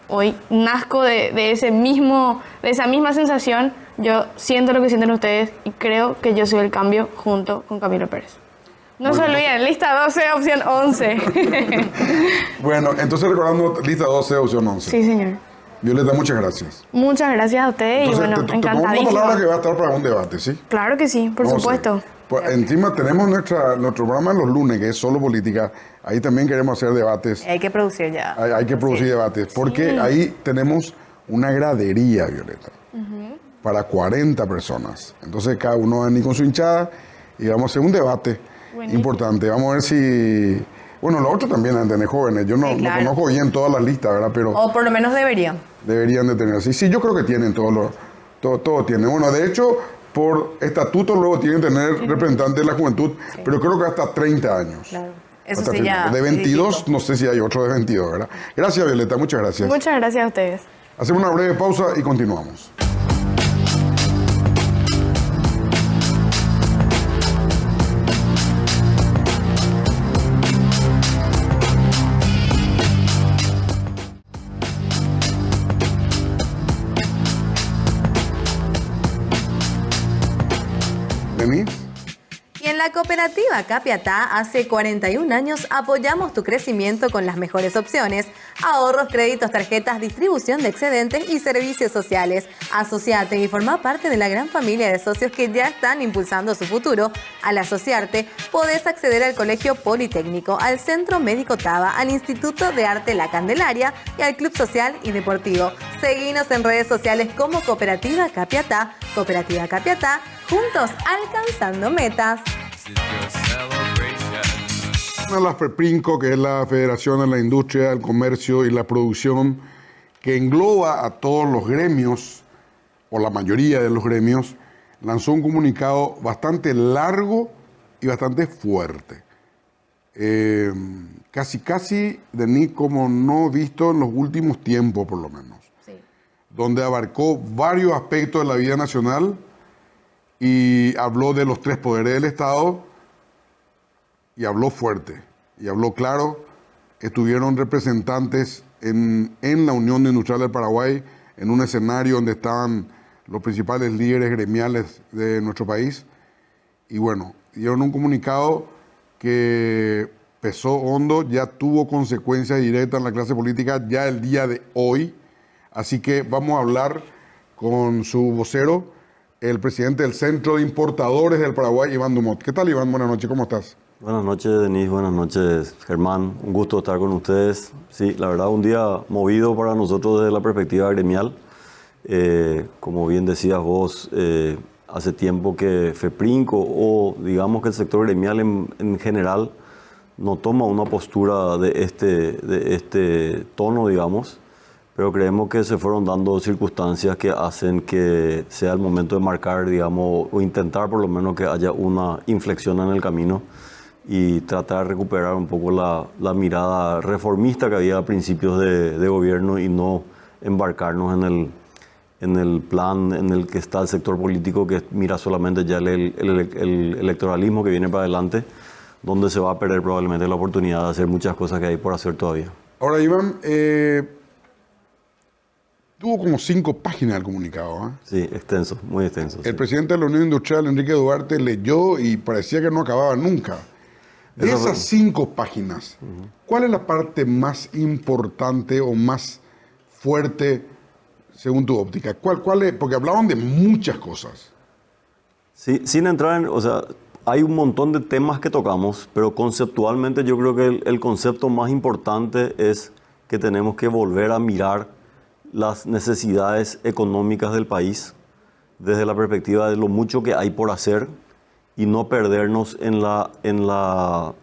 hoy nazco de esa misma sensación, yo siento lo que sienten ustedes y creo que yo soy el cambio junto con Camilo Pérez. No se olviden, lista 12, opción 11. Bueno, entonces recordando lista 12, opción 11. Sí, señor. Violeta, muchas gracias. Muchas gracias a ustedes Entonces, y bueno, te pongo una encantadísimo. palabra que va a estar para un debate, ¿sí? Claro que sí, por supuesto. Pues, encima tenemos nuestro programa los lunes, que es solo política. Ahí también queremos hacer debates. Hay que producir ya. Hay que producir debates, porque ahí tenemos una gradería, Violeta, para 40 personas. Entonces cada uno va a venir con su hinchada y vamos a hacer un debate importante. Vamos a ver si... Bueno, los otros también han de tener jóvenes. Yo no conozco bien todas las listas, ¿verdad? Pero O por lo menos deberían. deberían de tener. Sí, yo creo que tienen todo tienen. Bueno, de hecho, por estatuto luego tienen que tener representantes de la juventud, pero creo que hasta 30 años. Claro. Eso Hasta sí 30. ya. De 22, distinto. no sé si hay otro de 22, ¿verdad? Gracias, Violeta, muchas gracias. Muchas gracias a ustedes. Hacemos una breve pausa y continuamos. ¿Denis? Y en la cooperativa Capiatá, hace 41 años apoyamos tu crecimiento con las mejores opciones: ahorros, créditos, tarjetas, distribución de excedentes y servicios sociales. Asociate y forma parte de la gran familia de socios que ya están impulsando su futuro. Al asociarte, podés acceder al Colegio Politécnico, al Centro Médico Taba, al Instituto de Arte La Candelaria y al Club Social y Deportivo. Seguinos en redes sociales como Cooperativa Capiatá. Cooperativa Capiatá, juntos alcanzando metas. La FEPRINCO, que es la Federación de la Industria, el Comercio y la Producción, que engloba a todos los gremios, o la mayoría de los gremios, lanzó un comunicado bastante largo y bastante fuerte. Casi, Denis, como no visto en los últimos tiempos, por lo menos. Sí. Donde abarcó varios aspectos de la vida nacional y habló de los tres poderes del Estado y habló fuerte y habló claro. Estuvieron representantes en la Unión Industrial del Paraguay, en un escenario donde estaban los principales líderes gremiales de nuestro país. Y bueno, dieron un comunicado que pesó hondo, ya tuvo consecuencias directas en la clase política ya el día de hoy. Así que vamos a hablar con su vocero, el presidente del Centro de Importadores del Paraguay, Iván Dumont. ¿Qué tal, Iván? Buenas noches, ¿cómo estás? Buenas noches, Denis. Buenas noches, Germán. Un gusto estar con ustedes. Sí, la verdad, un día movido para nosotros desde la perspectiva gremial. Como bien decías vos, hace tiempo que FEPRINCO, o digamos que el sector gremial en general, no toma una postura de este tono, digamos, pero creemos que se fueron dando circunstancias que hacen que sea el momento de marcar, digamos, o intentar por lo menos que haya una inflexión en el camino y tratar de recuperar un poco la mirada reformista que había a principios de gobierno y no embarcarnos en el plan en el que está el sector político, que mira solamente ya el electoralismo que viene para adelante, donde se va a perder probablemente la oportunidad de hacer muchas cosas que hay por hacer todavía. Ahora, Iván, tuvo como 5 páginas el comunicado. Sí, extenso, muy extenso. El presidente de la Unión Industrial, Enrique Duarte, leyó y parecía que no acababa nunca. De esas 5 páginas, ¿cuál es la parte más importante o más fuerte según tu óptica? ¿Cuál es? Porque hablaban de muchas cosas. Sí, sin entrar en, o sea, hay un montón de temas que tocamos, pero conceptualmente yo creo que el concepto más importante es que tenemos que volver a mirar las necesidades económicas del país desde la perspectiva de lo mucho que hay por hacer y no perdernos en la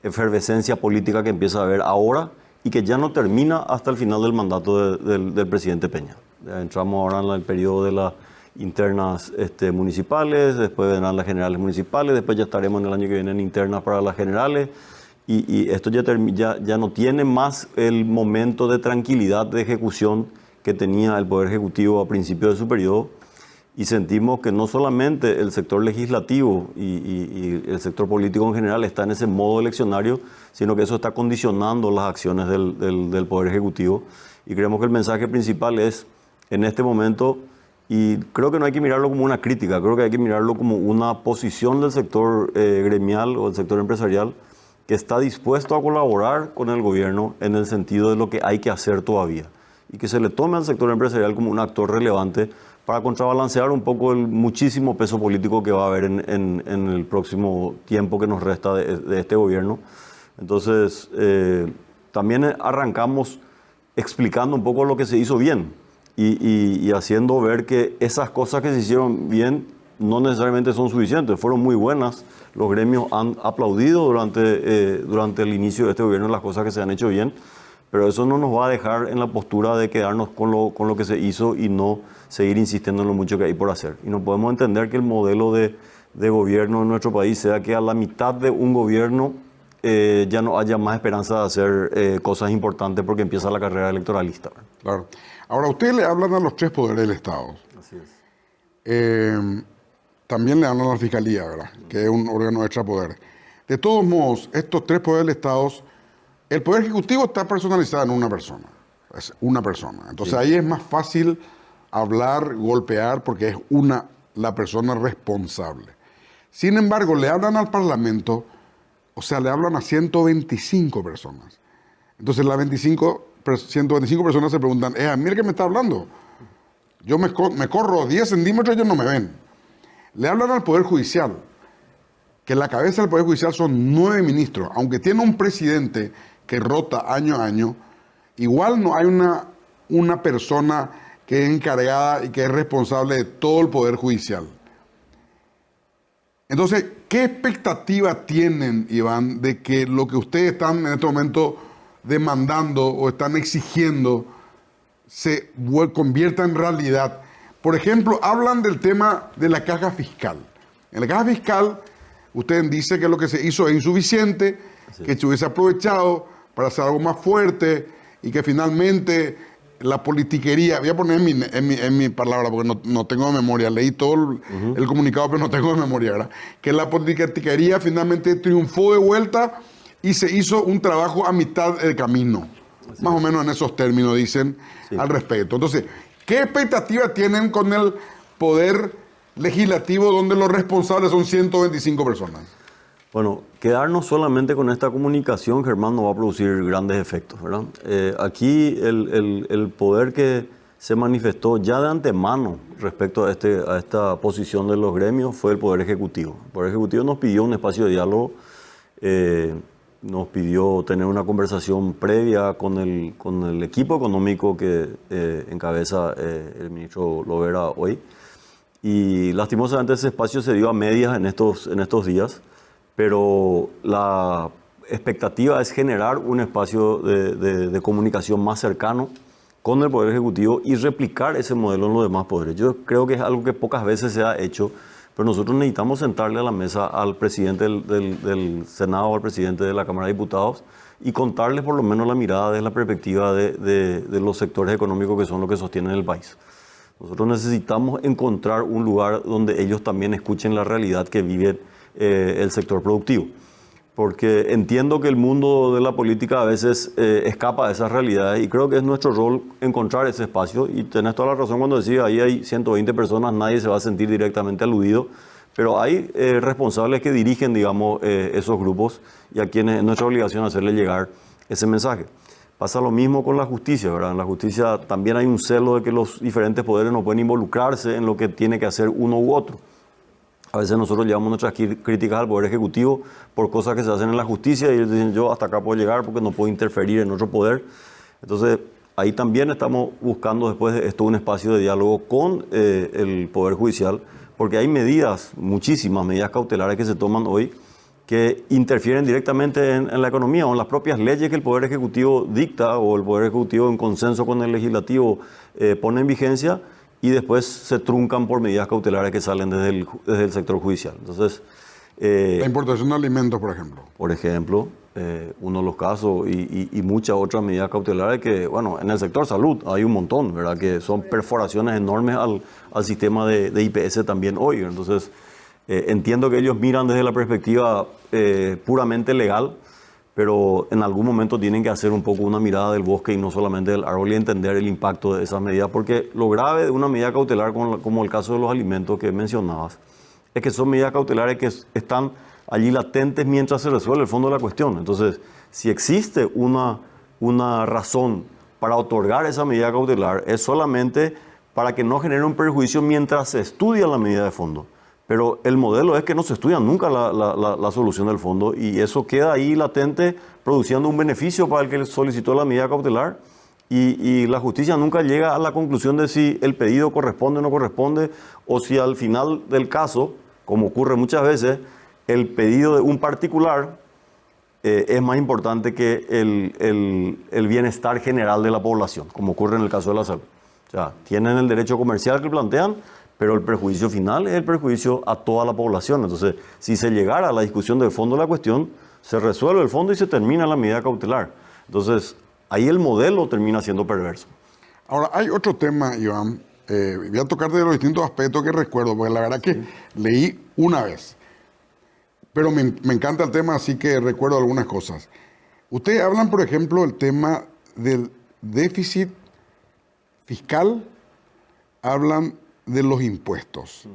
efervescencia política que empieza a haber ahora y que ya no termina hasta el final del mandato del presidente Peña. Ya entramos ahora en el periodo de las internas municipales, después vendrán las generales municipales, después ya estaremos en el año que viene en internas para las generales y esto ya no tiene más el momento de tranquilidad de ejecución que tenía el Poder Ejecutivo a principios de su periodo y sentimos que no solamente el sector legislativo y el sector político en general está en ese modo eleccionario, sino que eso está condicionando las acciones del Poder Ejecutivo y creemos que el mensaje principal es en este momento, y creo que no hay que mirarlo como una crítica, creo que hay que mirarlo como una posición del sector gremial o del sector empresarial que está dispuesto a colaborar con el gobierno en el sentido de lo que hay que hacer todavía y que se le tome al sector empresarial como un actor relevante para contrabalancear un poco el muchísimo peso político que va a haber en el próximo tiempo que nos resta de este gobierno. Entonces, también arrancamos explicando un poco lo que se hizo bien y haciendo ver que esas cosas que se hicieron bien no necesariamente son suficientes, fueron muy buenas. Los gremios han aplaudido durante el inicio de este gobierno las cosas que se han hecho bien, pero eso no nos va a dejar en la postura de quedarnos con lo que se hizo y no seguir insistiendo en lo mucho que hay por hacer. Y no podemos entender que el modelo de gobierno en nuestro país sea que a la mitad de un gobierno ya no haya más esperanza de hacer cosas importantes porque empieza la carrera electoralista. Claro. Ahora, ustedes le hablan a los 3 poderes del Estado. Así es. También le hablan a la Fiscalía, ¿verdad? Que es un órgano de extrapoder. De todos modos, estos 3 poderes del Estado, el Poder Ejecutivo está personalizado en una persona. Es una persona. Entonces ahí es más fácil hablar, golpear, porque es la persona responsable. Sin embargo, le hablan al Parlamento, o sea, le hablan a 125 personas. Entonces las 125 personas se preguntan, a mí el que me está hablando. Yo me corro 10 centímetros y ellos no me ven. Le hablan al Poder Judicial, que la cabeza del Poder Judicial son 9 ministros. Aunque tiene un presidente que rota año a año, igual no hay una persona que es encargada y que es responsable de todo el Poder Judicial. Entonces, ¿qué expectativa tienen, Iván, de que lo que ustedes están en este momento demandando o están exigiendo se convierta en realidad? Por ejemplo, hablan del tema de la caja fiscal. En la caja fiscal, usted dice que lo que se hizo es insuficiente, sí, que se hubiese aprovechado para hacer algo más fuerte y que finalmente la politiquería, voy a poner en mi palabra porque no tengo de memoria, leí todo el comunicado pero no tengo de memoria, ¿verdad? Que la politiquería finalmente triunfó de vuelta y se hizo un trabajo a mitad del camino. Así más o menos en esos términos dicen al respecto. Entonces, ¿qué expectativa tienen con el poder legislativo donde los responsables son 125 personas? Bueno, quedarnos solamente con esta comunicación, Germán, no va a producir grandes efectos, ¿verdad? Aquí el poder que se manifestó ya de antemano respecto a esta posición de los gremios fue el Poder Ejecutivo. El Poder Ejecutivo nos pidió un espacio de diálogo, nos pidió tener una conversación previa con el equipo económico que encabeza el ministro Lovera hoy. Y lastimosamente ese espacio se dio a medias en estos días, pero la expectativa es generar un espacio de comunicación más cercano con el Poder Ejecutivo y replicar ese modelo en los demás poderes. Yo creo que es algo que pocas veces se ha hecho, pero nosotros necesitamos sentarle a la mesa al presidente del Senado o al presidente de la Cámara de Diputados y contarles por lo menos la mirada desde la perspectiva de los sectores económicos que son los que sostienen el país. Nosotros necesitamos encontrar un lugar donde ellos también escuchen la realidad que vive el sector productivo. porque entiendo que el mundo de la política a veces escapa de esas realidades y creo que es nuestro rol encontrar ese espacio. Y tenés toda la razón cuando decís, ahí hay 120 personas, nadie se va a sentir directamente aludido, pero hay responsables que dirigen, digamos, esos grupos y a quienes es nuestra obligación hacerle llegar ese mensaje. Pasa lo mismo con la justicia, ¿verdad? En la justicia también hay un celo de que los diferentes poderes no pueden involucrarse en lo que tiene que hacer uno u otro. A veces nosotros llevamos nuestras críticas al Poder Ejecutivo por cosas que se hacen en la justicia y ellos dicen, yo hasta acá puedo llegar porque no puedo interferir en otro poder. Entonces, ahí también estamos buscando después de esto un espacio de diálogo con el Poder Judicial, porque hay medidas, muchísimas medidas cautelares que se toman hoy que interfieren directamente en la economía o en las propias leyes que el Poder Ejecutivo dicta o el Poder Ejecutivo en consenso con el Legislativo pone en vigencia y después se truncan por medidas cautelares que salen desde el sector judicial. Entonces, la importación de alimentos, por ejemplo. Por ejemplo, uno de los casos y muchas otras medidas cautelares que, bueno, en el sector salud hay un montón, ¿verdad? Que son perforaciones enormes al sistema de IPS también hoy. Entonces, entiendo que ellos miran desde la perspectiva puramente legal, pero en algún momento tienen que hacer un poco una mirada del bosque y no solamente del árbol y entender el impacto de esas medidas, porque lo grave de una medida cautelar como el caso de los alimentos que mencionabas, es que son medidas cautelares que están allí latentes mientras se resuelve el fondo de la cuestión. Entonces, si existe una razón para otorgar esa medida cautelar, es solamente para que no genere un perjuicio mientras se estudia la medida de fondo. Pero el modelo es que no se estudia nunca la solución del fondo y eso queda ahí latente produciendo un beneficio para el que solicitó la medida cautelar y la justicia nunca llega a la conclusión de si el pedido corresponde o no corresponde o si al final del caso, como ocurre muchas veces, el pedido de un particular es más importante que el bienestar general de la población, como ocurre en el caso de la salud. O sea, tienen el derecho comercial que plantean, pero el perjuicio final es el perjuicio a toda la población. Entonces, si se llegara a la discusión del fondo de la cuestión, se resuelve el fondo y se termina la medida cautelar. Entonces, ahí el modelo termina siendo perverso. Ahora, hay otro tema, Iván. Voy a tocar de los distintos aspectos que recuerdo, porque la verdad que leí una vez. Pero me encanta el tema, así que recuerdo algunas cosas. Ustedes hablan, por ejemplo, del tema del déficit fiscal, hablan de los impuestos.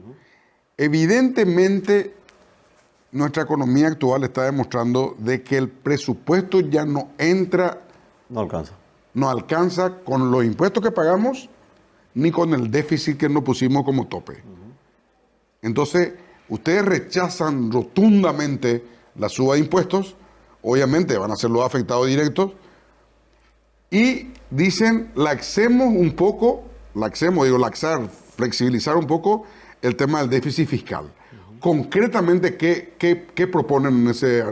Evidentemente, nuestra economía actual está demostrando de que el presupuesto ya no entra, no alcanza con los impuestos que pagamos, ni con el déficit que nos pusimos como tope. Entonces, ustedes rechazan rotundamente la suba de impuestos, obviamente van a ser los afectados directos, y dicen, laxemos un poco, flexibilizar un poco el tema del déficit fiscal. Concretamente, ¿qué proponen en ese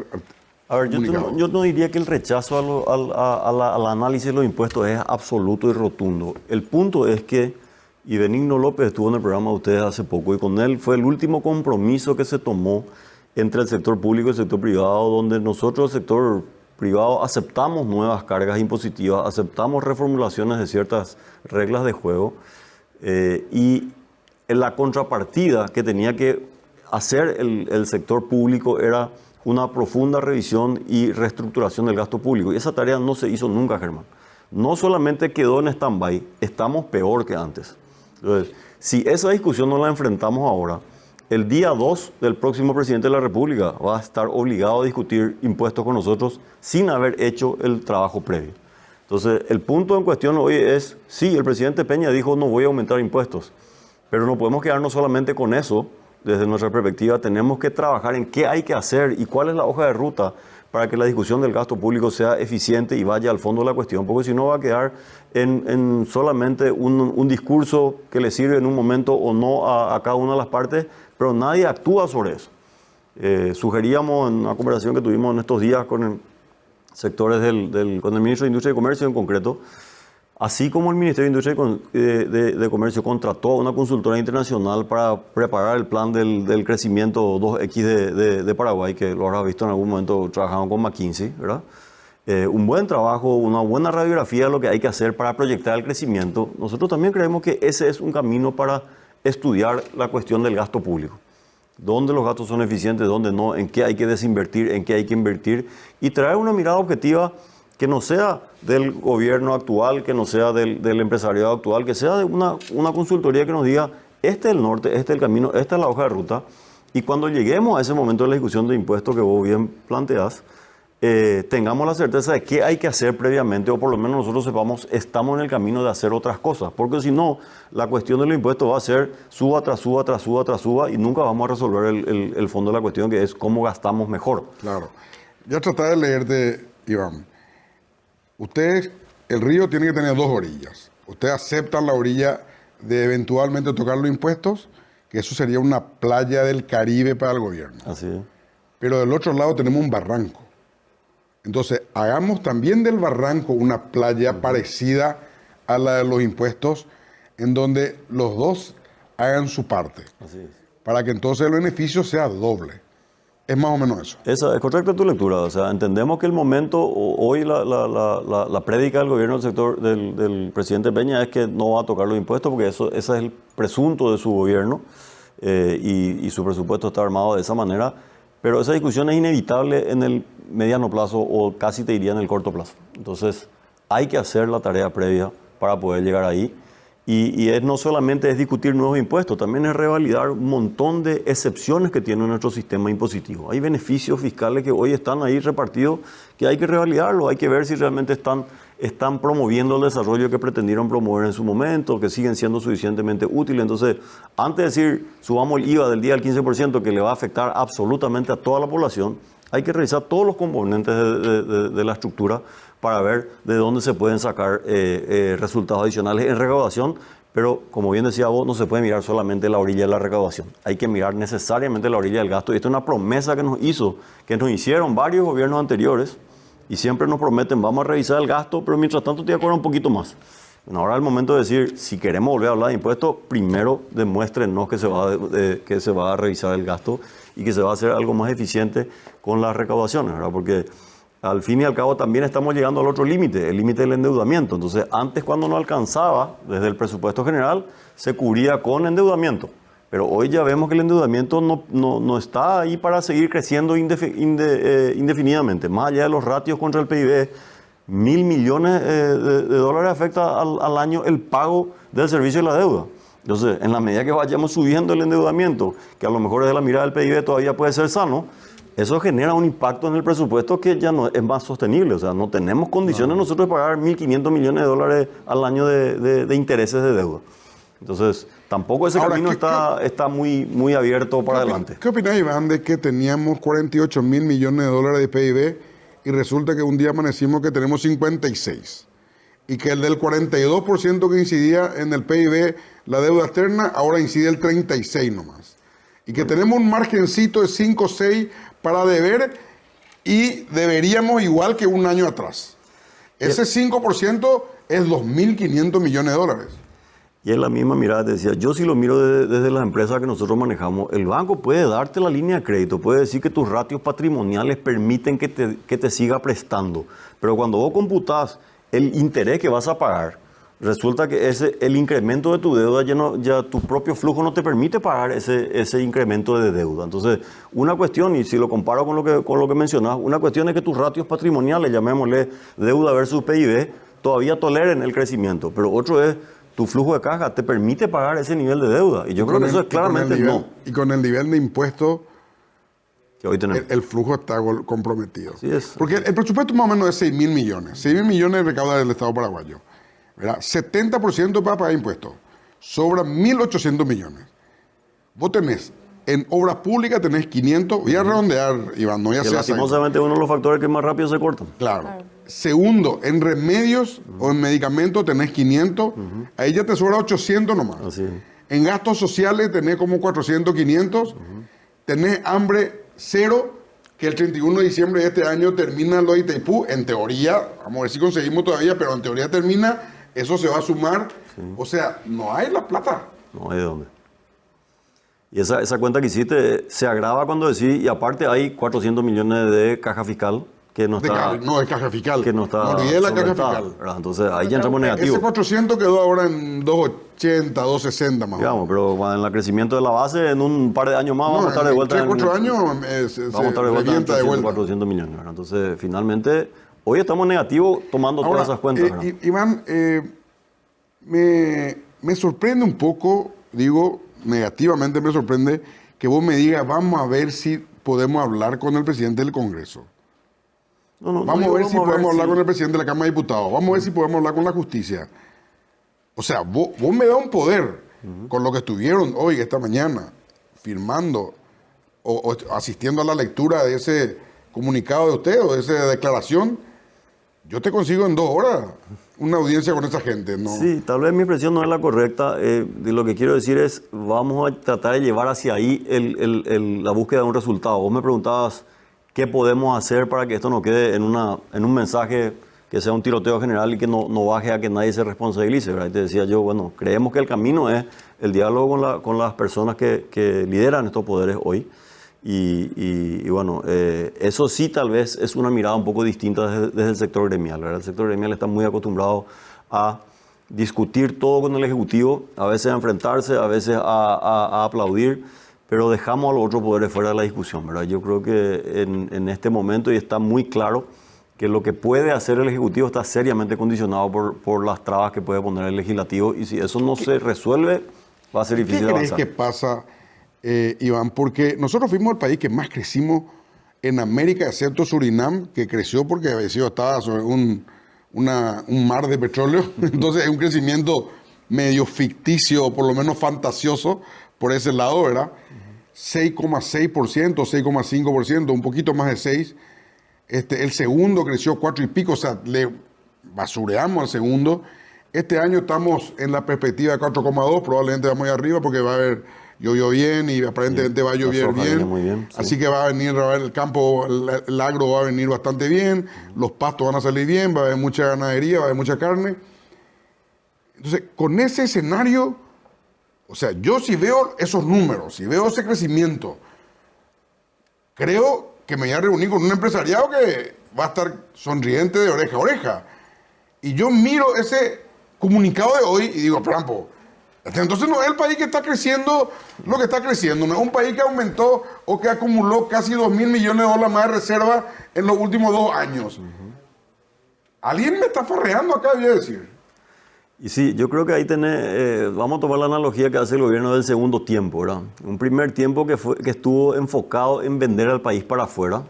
A ver, yo no diría que el rechazo al análisis de los impuestos es absoluto y rotundo. El punto es que, y Benigno López estuvo en el programa de ustedes hace poco, y con él fue el último compromiso que se tomó entre el sector público y el sector privado, donde nosotros, el sector privado, aceptamos nuevas cargas impositivas, aceptamos reformulaciones de ciertas reglas de juego, y en la contrapartida que tenía que hacer el sector público era una profunda revisión y reestructuración del gasto público. Y esa tarea no se hizo nunca, Germán. No solamente quedó en stand-by, estamos peor que antes. Entonces, si esa discusión no la enfrentamos ahora, el día 2 del próximo presidente de la República va a estar obligado a discutir impuestos con nosotros sin haber hecho el trabajo previo. Entonces, el punto en cuestión hoy es, sí, el presidente Peña dijo no voy a aumentar impuestos, pero no podemos quedarnos solamente con eso. Desde nuestra perspectiva tenemos que trabajar en qué hay que hacer y cuál es la hoja de ruta para que la discusión del gasto público sea eficiente y vaya al fondo de la cuestión, porque si no va a quedar en solamente un discurso que le sirve en un momento o no a cada una de las partes, pero nadie actúa sobre eso. Sugeríamos en una conversación que tuvimos en estos días con sectores con el ministro de Industria y Comercio en concreto, así como el Ministerio de Industria de Comercio contrató a una consultora internacional para preparar el plan del crecimiento 2X de Paraguay, que lo habrás visto en algún momento trabajando con McKinsey, ¿verdad? Un buen trabajo, una buena radiografía de lo que hay que hacer para proyectar el crecimiento. Nosotros también creemos que ese es un camino para estudiar la cuestión del gasto público. dónde los gastos son eficientes, dónde no, en qué hay que desinvertir, en qué hay que invertir, y traer una mirada objetiva que no sea del gobierno actual, que no sea del empresariado actual, que sea de una consultoría que nos diga, este es el norte, este es el camino, esta es la hoja de ruta, y cuando lleguemos a ese momento de la discusión de impuestos que vos bien planteás, tengamos la certeza de qué hay que hacer previamente, o por lo menos nosotros sepamos, estamos en el camino de hacer otras cosas, porque si no, la cuestión de los impuestos va a ser suba tras suba, tras suba, tras suba, y nunca vamos a resolver el fondo de la cuestión, que es cómo gastamos mejor. Claro. Yo traté de leerte, Iván. Ustedes, el río tiene que tener dos orillas. Ustedes aceptan la orilla de eventualmente tocar los impuestos, que eso sería una playa del Caribe para el gobierno. Así es. Pero del otro lado tenemos un barranco. Entonces, hagamos también del barranco una playa parecida a la de los impuestos, en donde los dos hagan su parte, Así es. para que entonces el beneficio sea doble. Es más o menos eso. Esa es correcta tu lectura. O sea, entendemos que el momento, hoy la prédica del gobierno del sector del presidente Peña es que no va a tocar los impuestos, porque ese es el presunto de su gobierno, y su presupuesto está armado de esa manera. Pero esa discusión es inevitable en el mediano plazo, o casi te diría en el corto plazo. Entonces, hay que hacer la tarea previa para poder llegar ahí. Y no solamente es discutir nuevos impuestos, también es revalidar un montón de excepciones que tiene nuestro sistema impositivo. Hay beneficios fiscales que hoy están ahí repartidos, que hay que revalidarlos, hay que ver si realmente están promoviendo el desarrollo que pretendieron promover en su momento, que siguen siendo suficientemente útiles. Entonces, antes de decir subamos el IVA del día al 15%, que le va a afectar absolutamente a toda la población, hay que revisar todos los componentes de la estructura para ver de dónde se pueden sacar resultados adicionales en recaudación, pero como bien decía vos, no se puede mirar solamente la orilla de la recaudación, hay que mirar necesariamente la orilla del gasto, y esta es una promesa que nos hicieron varios gobiernos anteriores, y siempre nos prometen, vamos a revisar el gasto, pero mientras tanto te acuerdas un poquito más. Bueno, ahora es el momento de decir, si queremos volver a hablar de impuestos, primero demuéstrenos que se va a revisar el gasto y que se va a hacer algo más eficiente con las recaudaciones, ¿verdad? Porque al fin y al cabo también estamos llegando al otro límite, el límite del endeudamiento. Entonces, antes, cuando no alcanzaba, desde el presupuesto general, se cubría con endeudamiento. Pero hoy ya vemos que el endeudamiento no está ahí para seguir creciendo indefinidamente. Más allá de los ratios contra el PIB, 1.000 millones de dólares afecta al año el pago del servicio de la deuda. Entonces, en la medida que vayamos subiendo el endeudamiento, que a lo mejor desde la mirada del PIB todavía puede ser sano, eso genera un impacto en el presupuesto que ya no es más sostenible. O sea, no tenemos condiciones nosotros de pagar 1.500 millones de dólares al año de intereses de deuda. Entonces, tampoco ese camino está muy abierto para adelante. ¿Qué opinas, Iván, de que teníamos 48 mil millones de dólares de PIB y resulta que un día amanecimos que tenemos 56? Y que el del 42% que incidía en el PIB, la deuda externa, ahora incide el 36% nomás. Y que tenemos un margencito de 5 o 6 para deber, y deberíamos igual que un año atrás. Ese 5% es 2.500 millones de dólares. Y en la misma mirada te decía, yo si lo miro desde las empresas que nosotros manejamos, el banco puede darte la línea de crédito, puede decir que tus ratios patrimoniales permiten que te siga prestando. Pero cuando vos computás el interés que vas a pagar, resulta que el incremento de tu deuda ya tu propio flujo no te permite pagar ese incremento de deuda. Entonces, una cuestión, y si lo comparo con lo que mencionabas, una cuestión es que tus ratios patrimoniales, llamémosle deuda versus PIB, todavía toleren el crecimiento. Pero otro es, tu flujo de caja te permite pagar ese nivel de deuda. Y yo creo que eso es claramente no. Y con el nivel de impuestos, que hoy tenemos. El flujo está comprometido. Así es. Porque el presupuesto más o menos es 6.000 millones. 6.000 millones recauda el Estado paraguayo, ¿verdad? 70% para pagar impuestos. Sobran 1.800 millones. Vos tenés, en obras públicas tenés 500. Voy a redondear, Iván, no voy a hacer. Lastimosamente uno de los factores que más rápido se cortan. Claro. Segundo, en remedios o en medicamentos tenés 500. Ahí ya te sobra 800 nomás. Así es. En gastos sociales tenés como 400, 500. Tenés hambre cero, que el 31 de diciembre de este año termina lo de Itaipú. En teoría, vamos a ver si conseguimos todavía, pero en teoría termina. Eso se va a sumar. Sí. O sea, no hay la plata. No hay de dónde. Y esa cuenta que hiciste se agrava cuando decís, y aparte hay 400 millones de caja fiscal que no está... No, de caja fiscal. Que no está... Me olvidé de la caja solventada, fiscal. ¿verdad? Entonces ahí ya entramos negativo. Ese 400 quedó ahora en 280, 260 más o Digamos, menos. pero en el crecimiento de la base, en un par de años más vamos a estar de vuelta. En 3-4 años vamos a estar de vuelta en 300, 400 millones. ¿Verdad? Entonces, finalmente, hoy estamos negativos tomando ahora, todas esas cuentas. ¿verdad? Iván, me sorprende un poco, digo, negativamente me sorprende que vos me digas, vamos a ver si podemos hablar con el presidente del Congreso. Vamos a ver si podemos hablar con el presidente de la Cámara de Diputados. Vamos a ver si podemos hablar con la justicia. O sea, vos me das un poder con lo que estuvieron hoy, esta mañana, firmando o asistiendo a la lectura de ese comunicado de usted o de esa declaración. Yo te consigo en 2 horas una audiencia con esa gente, ¿no? Sí, tal vez mi expresión no es la correcta. Lo que quiero decir es, vamos a tratar de llevar hacia ahí la búsqueda de un resultado. Vos me preguntabas qué podemos hacer para que esto no quede en un mensaje que sea un tiroteo general y que no baje a que nadie se responsabilice, ¿verdad? Y te decía yo, bueno, creemos que el camino es el diálogo con las personas que lideran estos poderes hoy. Y bueno, eso sí tal vez es una mirada un poco distinta desde el sector gremial, ¿verdad? El sector gremial está muy acostumbrado a discutir todo con el Ejecutivo, a veces a enfrentarse, a veces a aplaudir, pero dejamos a los otros poderes fuera de la discusión, ¿verdad? Yo creo que en este momento y está muy claro que lo que puede hacer el Ejecutivo está seriamente condicionado por las trabas que puede poner el Legislativo, y si eso no se resuelve, va a ser difícil avanzar. ¿Qué crees que pasa, Iván? Porque nosotros fuimos el país que más crecimos en América, excepto Surinam, que creció porque estaba sobre un mar de petróleo. Entonces es un crecimiento medio ficticio, o por lo menos fantasioso, por ese lado, ¿verdad? 6,6%, 6,5%, un poquito más de 6%. El segundo creció 4 y pico, o sea, le basureamos al segundo. Este año estamos en la perspectiva de 4,2, probablemente vamos ahí arriba porque llovió bien y aparentemente va a llover bien. Muy bien, sí. Así que va a venir el campo, el agro va a venir bastante bien, los pastos van a salir bien, va a haber mucha ganadería, va a haber mucha carne. Entonces, con ese escenario, o sea, yo si veo esos números, si veo ese crecimiento, creo que me voy a reunir con un empresariado que va a estar sonriente de oreja a oreja. Y yo miro ese comunicado de hoy y digo, Prampo, entonces no es el país que está creciendo lo que está creciendo, no es un país que aumentó o que acumuló casi $2.000 millones más de reserva en los últimos 2 años. Alguien me está farreando acá, voy a decir. Y sí, yo creo que ahí vamos a tomar la analogía que hace el gobierno del segundo tiempo, ¿verdad? Un primer tiempo que estuvo enfocado en vender al país para afuera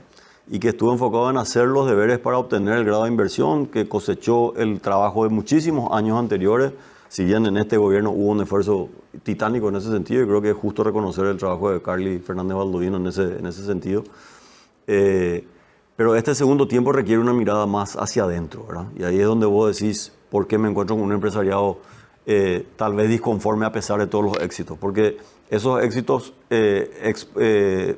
y que estuvo enfocado en hacer los deberes para obtener el grado de inversión que cosechó el trabajo de muchísimos años anteriores. Si bien en este gobierno hubo un esfuerzo titánico en ese sentido, y creo que es justo reconocer el trabajo de Carly Fernández Baldovino en ese sentido. Pero este segundo tiempo requiere una mirada más hacia adentro, ¿verdad? Y ahí es donde vos decís, ¿por qué me encuentro con un empresariado tal vez disconforme a pesar de todos los éxitos? Porque esos éxitos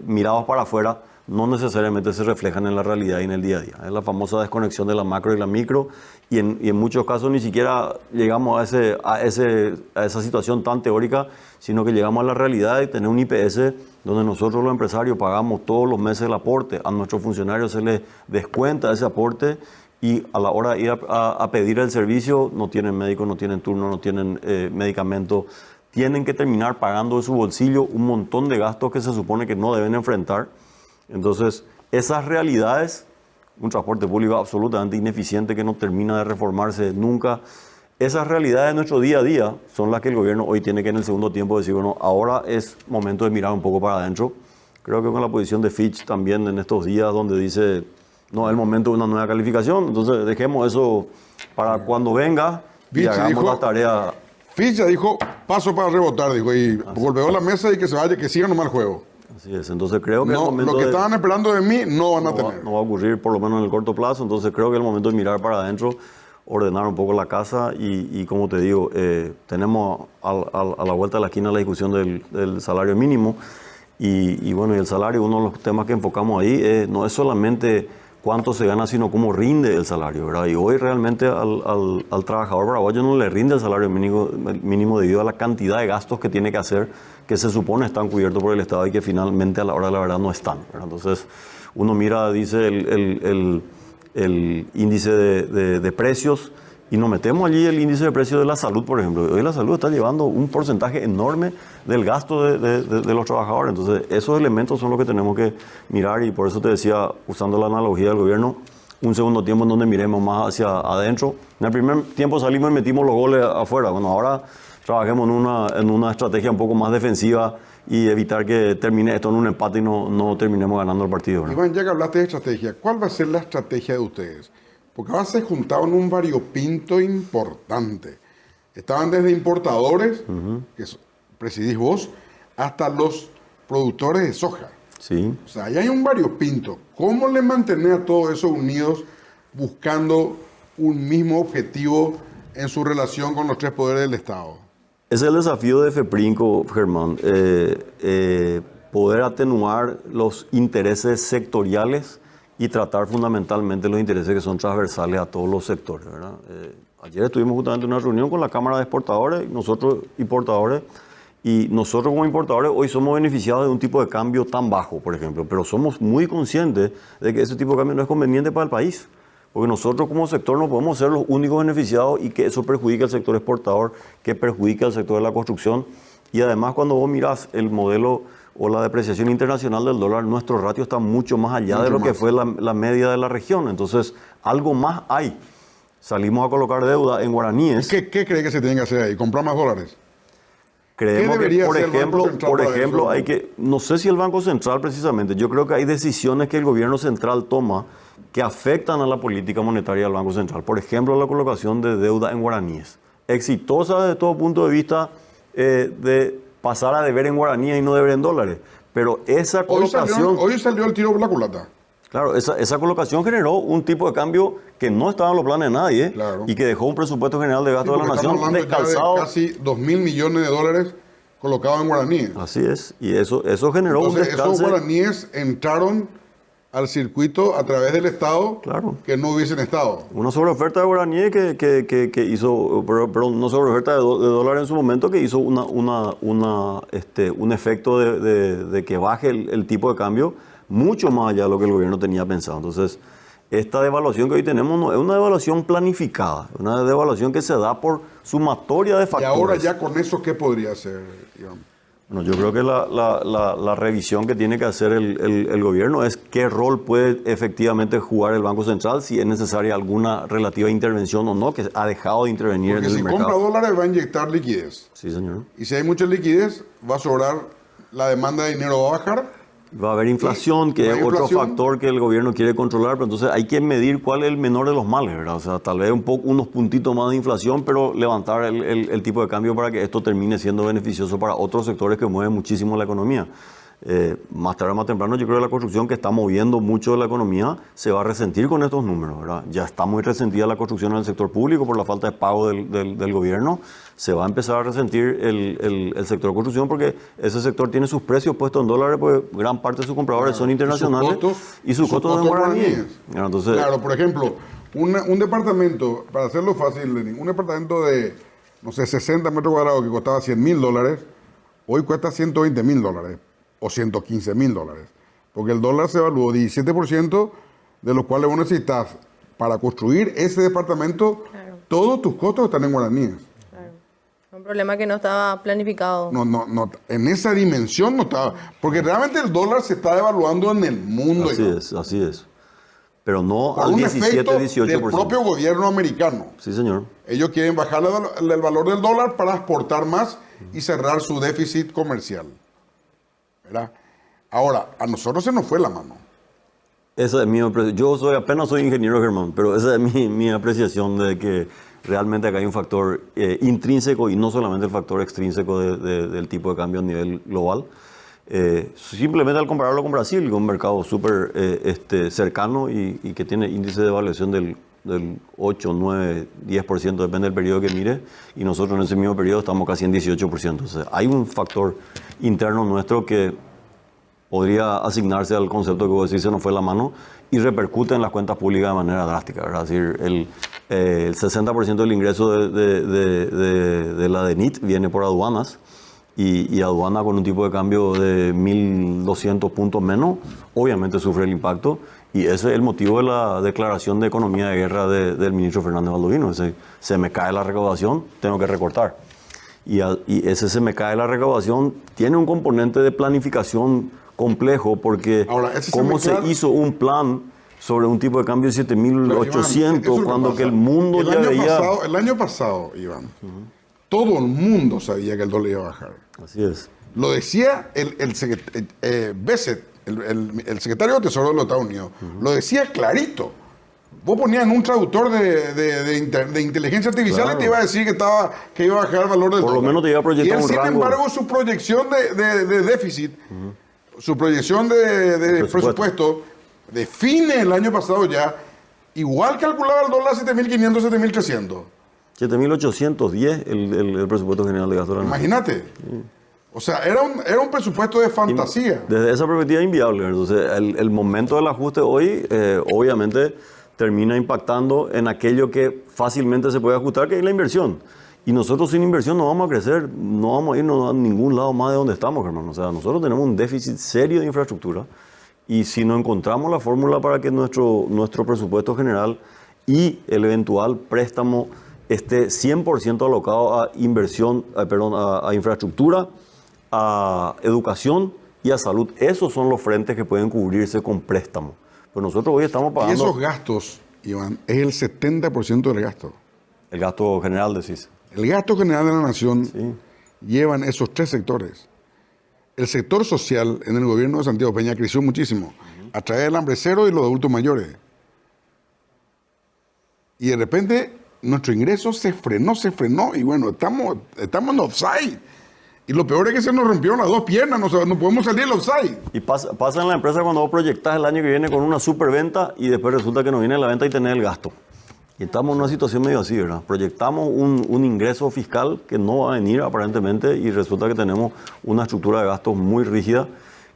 mirados para afuera no necesariamente se reflejan en la realidad y en el día a día. Es la famosa desconexión de la macro y la micro, y en muchos casos ni siquiera llegamos a esa situación tan teórica, sino que llegamos a la realidad de tener un IPS donde nosotros los empresarios pagamos todos los meses el aporte, a nuestros funcionarios se les descuenta ese aporte, y a la hora de ir a pedir el servicio no tienen médico, no tienen turno, no tienen medicamento, tienen que terminar pagando de su bolsillo un montón de gastos que se supone que no deben enfrentar. Entonces, esas realidades, un transporte público absolutamente ineficiente que no termina de reformarse nunca, esas realidades de nuestro día a día son las que el gobierno hoy tiene que en el segundo tiempo decir, bueno, ahora es momento de mirar un poco para adentro. Creo que con la posición de Fitch también en estos días donde dice, no es el momento de una nueva calificación, entonces dejemos eso para cuando venga y hagamos la tarea. Fitch ya dijo, paso para rebotar, dijo, y golpeó la mesa y que se vaya, que siga nomás el juego. Así es, entonces creo que no, el momento lo que estaban esperando de mí no van a tener. No va a ocurrir, por lo menos en el corto plazo, entonces creo que es el momento de mirar para adentro, ordenar un poco la casa y como te digo, tenemos a la vuelta de la esquina la discusión del salario mínimo y bueno, y el salario, uno de los temas que enfocamos ahí no es solamente cuánto se gana, sino cómo rinde el salario, ¿verdad? Y hoy realmente al trabajador paraguayo no le rinde el salario mínimo debido a la cantidad de gastos que tiene que hacer, que se supone están cubiertos por el Estado y que finalmente a la hora de la verdad no están, ¿verdad? Entonces, uno mira, dice, el índice de precios y nos metemos allí el índice de precios de la salud, por ejemplo. Hoy la salud está llevando un porcentaje enorme del gasto de los trabajadores. Entonces, esos elementos son los que tenemos que mirar y por eso te decía, usando la analogía del gobierno, un segundo tiempo en donde miremos más hacia adentro. En el primer tiempo salimos y metimos los goles afuera. Bueno, ahora trabajemos en una estrategia un poco más defensiva y evitar que termine esto en un empate y no terminemos ganando el partido, ¿verdad? Iván, ya que hablaste de estrategia, ¿cuál va a ser la estrategia de ustedes? Porque ahora se juntaron un variopinto importante. Estaban desde importadores, que presidís vos, hasta los productores de soja. Sí. O sea, ahí hay un variopinto. ¿Cómo le mantener a todos esos unidos buscando un mismo objetivo en su relación con los tres poderes del Estado? Ese es el desafío de FEPRINCO, Germán. Poder atenuar los intereses sectoriales y tratar fundamentalmente los intereses que son transversales a todos los sectores, ¿verdad? Ayer estuvimos justamente en una reunión con la Cámara de Exportadores, nosotros importadores, y nosotros como importadores hoy somos beneficiados de un tipo de cambio tan bajo, por ejemplo, pero somos muy conscientes de que ese tipo de cambio no es conveniente para el país, porque nosotros como sector no podemos ser los únicos beneficiados y que eso perjudique al sector exportador, que perjudique al sector de la construcción, y además cuando vos mirás el modelo o la depreciación internacional del dólar, nuestro ratio está mucho más allá de lo que fue la media de la región. Entonces, algo más hay. Salimos a colocar deuda en guaraníes. ¿Qué cree que se tiene que hacer ahí? ¿Comprar más dólares? Creemos que, por ejemplo, hay no sé si el Banco Central precisamente, yo creo que hay decisiones que el gobierno central toma que afectan a la política monetaria del Banco Central. Por ejemplo, la colocación de deuda en guaraníes. Exitosa desde todo punto de vista de pasar a deber en guaraníes y no deber en dólares. Pero esa colocación... Hoy salió el tiro por la culata. Claro, esa colocación generó un tipo de cambio que no estaba en los planes de nadie, claro, y que dejó un presupuesto general de gasto de la nación descalzado. De casi 2.000 millones de dólares colocados en guaraníes. Así es, y eso generó un descalce. Esos guaraníes entraron al circuito a través del Estado, claro, que no hubiesen estado. Una sobreoferta de guaraníes que hizo, perdón, una sobreoferta de dólares en su momento que hizo un efecto de que baje el tipo de cambio mucho más allá de lo que el gobierno tenía pensado. Entonces, esta devaluación que hoy tenemos no es una devaluación planificada, es una devaluación que se da por sumatoria de factores. Y ahora ya con eso, ¿qué podría hacer, Iván? Bueno, yo creo que la revisión que tiene que hacer el gobierno es qué rol puede efectivamente jugar el Banco Central, si es necesaria alguna relativa intervención o no, que ha dejado de intervenir en el mercado. Porque si compra dólares va a inyectar liquidez. Sí, señor. Y si hay mucha liquidez, va a sobrar, la demanda de dinero va a bajar. Va a haber inflación, que es otro factor que el gobierno quiere controlar, pero entonces hay que medir cuál es el menor de los males, ¿verdad? O sea, tal vez unos puntitos más de inflación, pero levantar el tipo de cambio para que esto termine siendo beneficioso para otros sectores que mueven muchísimo la economía. Más tarde o más temprano, yo creo que la construcción, que está moviendo mucho de la economía, se va a resentir con estos números, ¿verdad? Ya está muy resentida la construcción en el sector público por la falta de pago del gobierno. Se va a empezar a resentir el sector de construcción porque ese sector tiene sus precios puestos en dólares, porque gran parte de sus compradores son internacionales y sus costos en guaraníes. Entonces, claro, por ejemplo, un departamento, para hacerlo fácil, Lenin, un departamento de, no sé, 60 metros cuadrados que costaba $100,000, hoy cuesta $120,000 o $115,000, porque el dólar se evaluó 17%, de los cuales vos necesitas para construir ese departamento, claro, todos tus costos están en guaraníes. Claro. Un problema que no estaba planificado. No, en esa dimensión no estaba, porque realmente el dólar se está devaluando en el mundo. Así es. Pero no por al un 17-18%. Del propio gobierno americano. Sí, señor. Ellos quieren bajar el valor del dólar para exportar más y cerrar su déficit comercial, ¿verdad? Ahora, a nosotros se nos fue la mano. Esa es mi apreciación. Yo apenas soy ingeniero, Germán, pero esa es mi apreciación de que realmente acá hay un factor intrínseco y no solamente el factor extrínseco del tipo de cambio a nivel global. Simplemente al compararlo con Brasil, que es un mercado súper cercano y que tiene índice de evaluación del 8, 9, 10%, depende del periodo que mire, y nosotros en ese mismo periodo estamos casi en 18%. Entonces, hay un factor interno nuestro que podría asignarse al concepto que vos decís, se nos fue la mano, y repercute en las cuentas públicas de manera drástica, ¿verdad? Es decir, el 60% del ingreso de la DENIT viene por aduanas, y aduana con un tipo de cambio de 1.200 puntos menos, obviamente sufre el impacto. Y ese es el motivo de la declaración de economía de guerra del ministro Fernández Baldovino. Se me cae la recaudación, tengo que recortar. Y ese se me cae la recaudación tiene un componente de planificación complejo, porque Ahora, cómo se hizo un plan sobre un tipo de cambio de 7.800 cuando que el mundo ya veía... El año pasado, Iván, todo el mundo sabía que el dólar iba a bajar. Así es. Lo decía Bassett, el secretario de Tesoro de los Estados Unidos, lo decía clarito. Vos ponías en un traductor de inteligencia artificial, Claro. y te iba a decir que iba a bajar el valor del Por lo dólar. menos te iba a proyectar y él, un sin rango. embargo, su proyección de déficit, su proyección de presupuesto, define el año pasado ya, igual calculaba el dólar 7.500, 7.300. 7.810 el presupuesto general de gasto de la nación. Imagínate. O sea, era un presupuesto de fantasía. Desde esa perspectiva inviable. Entonces, el momento del ajuste hoy, obviamente, termina impactando en aquello que fácilmente se puede ajustar, que es la inversión. Y nosotros sin inversión no vamos a crecer, no vamos a irnos a ningún lado más de donde estamos, hermano. O sea, nosotros tenemos un déficit serio de infraestructura, y si no encontramos la fórmula para que nuestro presupuesto general y el eventual préstamo esté 100% alocado a inversión, a infraestructura, a educación y a salud, esos son los frentes que pueden cubrirse con préstamo. Pero nosotros hoy estamos Y pagando... esos gastos, Iván, es el 70% del gasto. El gasto general, decís. El gasto general de la nación Sí. llevan esos tres sectores. El sector social en el gobierno de Santiago Peña creció muchísimo, a través del hambre cero y los adultos mayores. Y de repente nuestro ingreso se frenó, y bueno, estamos en offside. Y lo peor es que se nos rompieron las dos piernas, no podemos salir del offside. Y pasa en la empresa cuando vos proyectás el año que viene con una superventa y después resulta que no viene la venta y tenés el gasto. Y estamos en una situación medio así, ¿verdad? Proyectamos un ingreso fiscal que no va a venir aparentemente, y resulta que tenemos una estructura de gastos muy rígida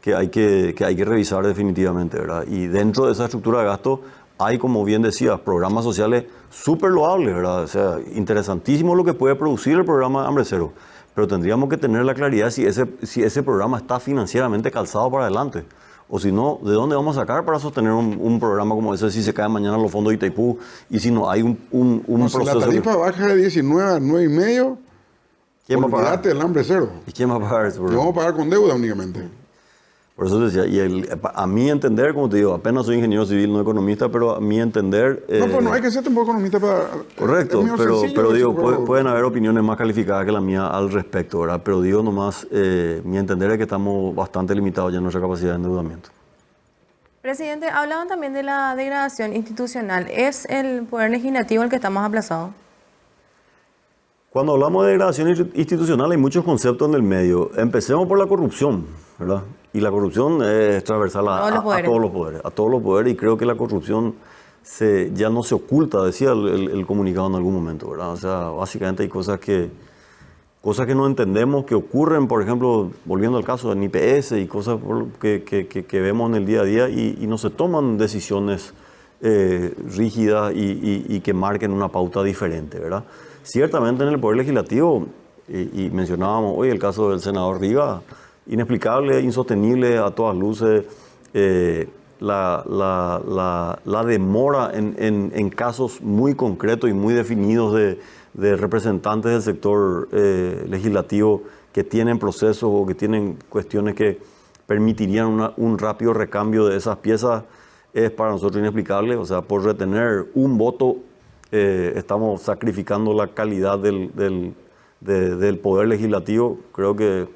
que hay que revisar definitivamente, ¿verdad? Y dentro de esa estructura de gastos hay, como bien decías, programas sociales súper loables, ¿verdad? O sea, interesantísimo lo que puede producir el programa Hambre Cero. Pero tendríamos que tener la claridad si ese programa está financieramente calzado para adelante. O si no, ¿de dónde vamos a sacar para sostener un programa como ese si se caen mañana los fondos de Itaipú y si no hay un Si proceso? la tarifa baja de 19 a 9,5, ¿Quién va a pagar? olvídate del hambre cero. ¿Y quién va a pagar ese Y programa? vamos a pagar con deuda únicamente. Por eso decía, a mi entender, como te digo, apenas soy ingeniero civil, no economista, pero a mi entender... No, pues no hay que ser tampoco economista para... Correcto, es medio pero sencillo digo, eso, pero- pueden haber opiniones más calificadas que la mía al respecto, ¿verdad? Pero digo nomás, mi entender es que estamos bastante limitados ya en nuestra capacidad de endeudamiento. Presidente, hablaban también de la degradación institucional. ¿Es el Poder Legislativo el que está más aplazado? Cuando hablamos de degradación institucional hay muchos conceptos en el medio. Empecemos por la corrupción, ¿verdad? Y la corrupción es transversal a todos los poderes, y creo que la corrupción ya no se oculta, decía el comunicado en algún momento, ¿verdad? O sea, básicamente hay cosas que no entendemos que ocurren, por ejemplo, volviendo al caso del IPS y cosas que vemos en el día a día, y no se toman decisiones rígidas y que marquen una pauta diferente, ¿verdad? Ciertamente en el Poder Legislativo, y mencionábamos hoy el caso del senador Rivas, inexplicable, insostenible a todas luces, la demora en casos muy concretos y muy definidos de representantes del sector legislativo que tienen procesos o que tienen cuestiones que permitirían un rápido recambio de esas piezas, es para nosotros inexplicable. O sea, por retener un voto estamos sacrificando la calidad del Poder Legislativo. Creo que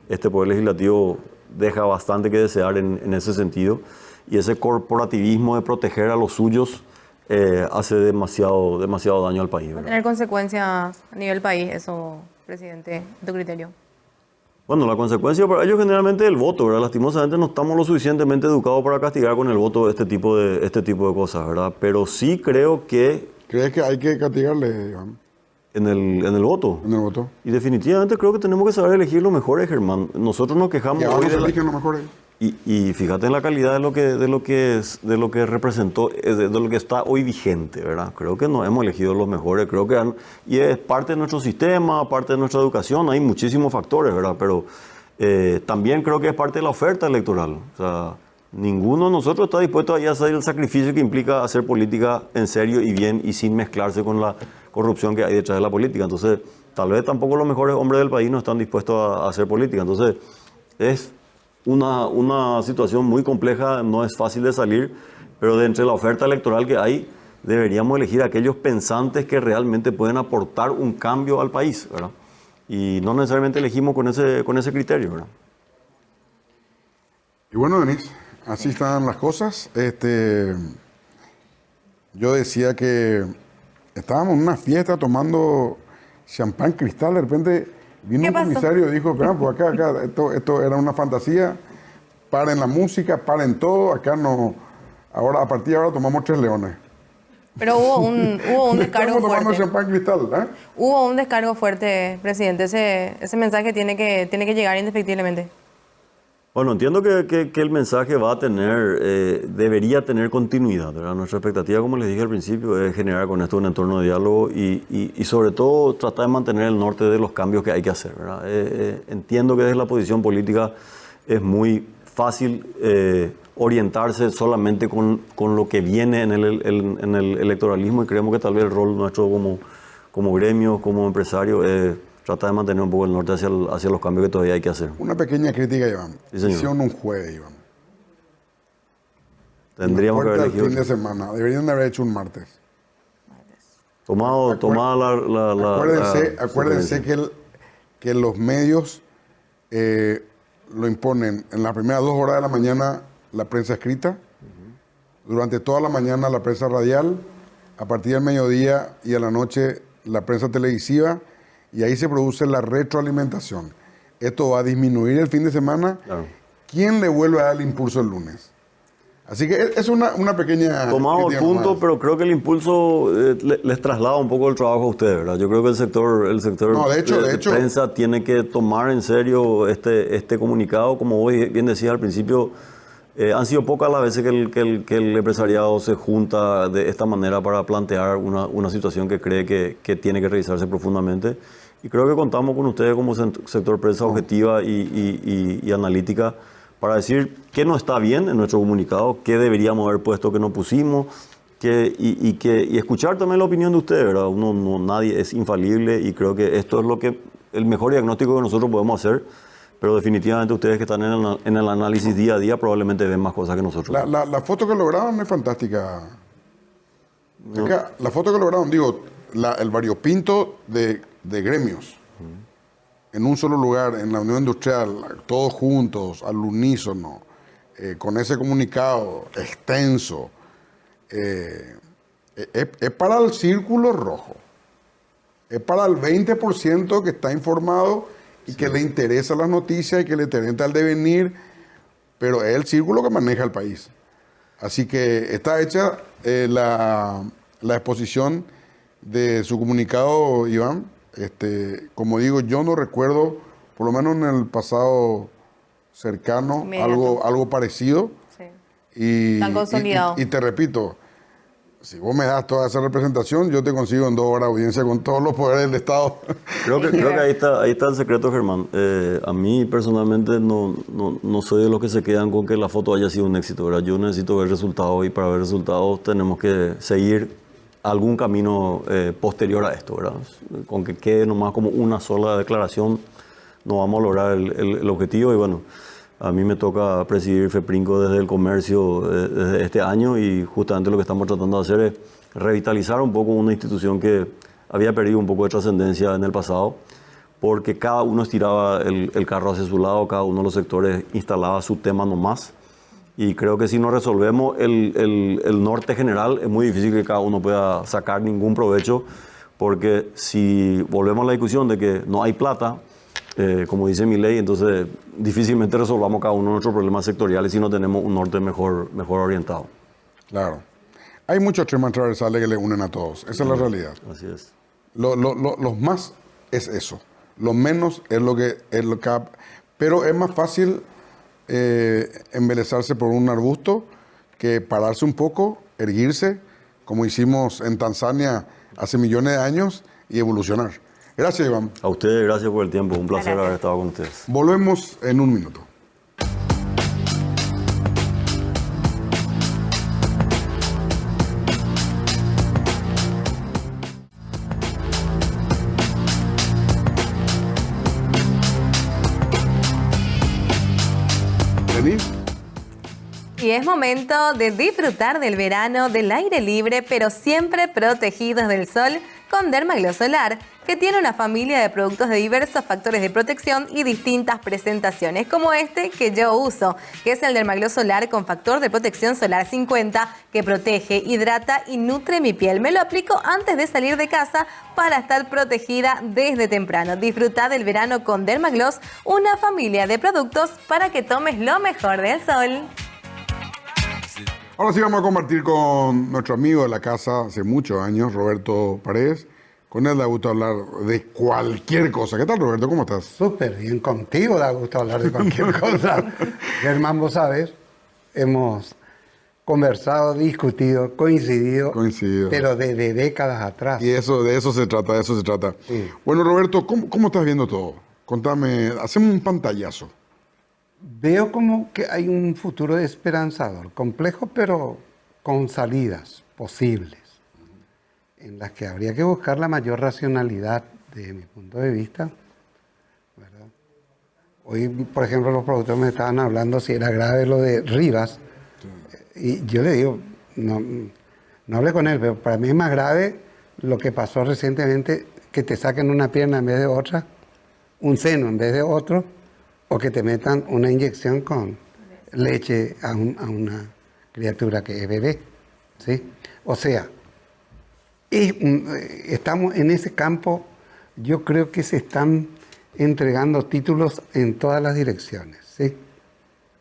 este Poder Legislativo deja bastante que desear en ese sentido, y ese corporativismo de proteger a los suyos hace demasiado daño al país, ¿Va a ¿verdad? tener consecuencias a nivel país eso, presidente, en tu criterio? Bueno, la consecuencia para ellos generalmente es el voto, ¿verdad? Lastimosamente no estamos lo suficientemente educados para castigar con el voto este tipo de cosas, ¿verdad? Pero sí creo que ¿Crees que hay que castigarle, Iván, en el voto. en el voto? Y definitivamente creo que tenemos que saber elegir lo mejor, Germán. Nosotros nos quejamos Y ahora hoy no se de la... eligen los mejores. Y fíjate en la calidad de lo que representó, de lo que está hoy vigente, ¿verdad? Creo que nos hemos elegido los mejores, y es parte de nuestro sistema, parte de nuestra educación, hay muchísimos factores, ¿verdad? Pero también creo que es parte de la oferta electoral. O sea, ninguno de nosotros está dispuesto a hacer el sacrificio que implica hacer política en serio y bien y sin mezclarse con la corrupción que hay detrás de la política. Entonces, tal vez tampoco los mejores hombres del país no están dispuestos a hacer política. Entonces, es una situación muy compleja, no es fácil de salir, pero de entre la oferta electoral que hay, deberíamos elegir a aquellos pensantes que realmente pueden aportar un cambio al país, ¿verdad? Y no necesariamente elegimos con ese criterio, ¿verdad? Y bueno, Denise, así están las cosas. Yo decía que estábamos en una fiesta tomando champán cristal, de repente vino un comisario y dijo, pues acá, esto era una fantasía, paren la música, paren todo, acá no, ahora a partir de ahora tomamos 3 leones. Pero hubo un descargo Estamos tomando fuerte. champán cristal, ¿eh? Hubo un descargo fuerte, presidente. Ese mensaje tiene que llegar indefectiblemente. Bueno, entiendo que el mensaje va a tener, debería tener continuidad, ¿verdad? Nuestra expectativa, como les dije al principio, es generar con esto un entorno de diálogo y sobre todo tratar de mantener el norte de los cambios que hay que hacer, ¿verdad? Entiendo que desde la posición política es muy fácil orientarse solamente con lo que viene en el electoralismo y creemos que tal vez el rol nuestro como gremio, como empresario, es tratar de mantener un poco el norte hacia los cambios que todavía hay que hacer. Una pequeña crítica, Iván. Sí, señor. Hicieron un jueves, Iván. Tendríamos que haber elegido. El fin de semana. Deberían de haber hecho un martes. Tomada la Acuérdense que los medios lo imponen en las primeras 2 horas de la mañana la prensa escrita, durante toda la mañana la prensa radial, a partir del mediodía y a la noche la prensa televisiva, y ahí se produce la retroalimentación. Esto va a disminuir el fin de semana. Claro. ¿Quién le vuelve a dar el impulso el lunes? Así que es una pequeña... Tomado el punto, pero creo que el impulso les traslada un poco el trabajo a ustedes, ¿verdad? Yo creo que el sector No, de hecho, prensa tiene que tomar en serio este comunicado. Como vos bien decías al principio, han sido pocas las veces que el empresariado se junta de esta manera para plantear una situación que cree que tiene que revisarse profundamente. Y creo que contamos con ustedes como sector prensa objetiva y analítica para decir qué no está bien en nuestro comunicado, qué deberíamos haber puesto que no pusimos, y escuchar también la opinión de ustedes, ¿verdad? Nadie es infalible y creo que esto es el mejor diagnóstico que nosotros podemos hacer, pero definitivamente ustedes que están en el análisis día a día probablemente ven más cosas que nosotros. La foto que lograron es fantástica. No. Acá, la foto que lograron, el variopinto de gremios. En un solo lugar, en la Unión Industrial, todos juntos, al unísono, con ese comunicado extenso, es para el círculo rojo, es para el 20% que está informado y que le interesa las noticias y que le interesa el devenir, pero es el círculo que maneja el país. Así que está hecha la exposición de su comunicado, Iván. Como digo, yo no recuerdo, por lo menos en el pasado cercano, algo parecido. Sí. Tan consolidado. Y te repito, si vos me das toda esa representación, yo te consigo en 2 horas audiencia con todos los poderes del Estado. Creo que ahí está el secreto, Germán. A mí personalmente no soy de los que se quedan con que la foto haya sido un éxito, ¿verdad? Yo necesito ver resultados y para ver resultados tenemos que seguir algún camino posterior a esto, ¿verdad? Con que quede nomás como una sola declaración no vamos a lograr el objetivo. Y bueno, a mí me toca presidir FEPRINCO desde el comercio desde este año y justamente lo que estamos tratando de hacer es revitalizar un poco una institución que había perdido un poco de trascendencia en el pasado porque cada uno estiraba el carro hacia su lado, cada uno de los sectores instalaba su tema nomás. Y creo que si no resolvemos el norte general, es muy difícil que cada uno pueda sacar ningún provecho, porque si volvemos a la discusión de que no hay plata, como dice mi ley, entonces difícilmente resolvamos cada uno de nuestros problemas sectoriales si no tenemos un norte mejor orientado. Claro. Hay muchos temas transversales que le unen a todos. Esa es la realidad. Así es. Los más es eso. Lo menos es lo que... pero es más fácil embelezarse por un arbusto que pararse un poco, erguirse, como hicimos en Tanzania hace millones de años, y evolucionar. Gracias, Iván. A ustedes, gracias por el tiempo. Un placer Gracias. haber estado con ustedes. Volvemos en un minuto. ¿Venís? Y es momento de disfrutar del verano, del aire libre, pero siempre protegidos del sol con Dermagloss Solar, que tiene una familia de productos de diversos factores de protección y distintas presentaciones, como este que yo uso, que es el Dermagloss Solar con factor de protección solar 50, que protege, hidrata y nutre mi piel. Me lo aplico antes de salir de casa para estar protegida desde temprano. Disfruta del verano con Dermagloss, una familia de productos para que tomes lo mejor del sol. Ahora sí vamos a compartir con nuestro amigo de la casa hace muchos años, Roberto Paredes. Con él da gusto hablar de cualquier cosa. ¿Qué tal, Roberto? ¿Cómo estás? Súper bien, contigo da gusto hablar de cualquier cosa. Germán, vos sabés, hemos conversado, discutido, coincidido, pero desde décadas atrás. Y de eso se trata, de eso se trata. Sí. Bueno, Roberto, ¿cómo estás viendo todo? Contame, hacemos un pantallazo. Veo como que hay un futuro esperanzador, complejo, pero con salidas posibles, en las que habría que buscar la mayor racionalidad, desde mi punto de vista, ¿verdad? Hoy, por ejemplo, los productores me estaban hablando si era grave lo de Rivas, y yo le digo, no hablé con él, pero para mí es más grave lo que pasó recientemente, que te saquen una pierna en vez de otra, un seno en vez de otro, o que te metan una inyección con leche a una criatura que es bebé, ¿sí? O sea, estamos en ese campo, yo creo que se están entregando títulos en todas las direcciones, ¿sí?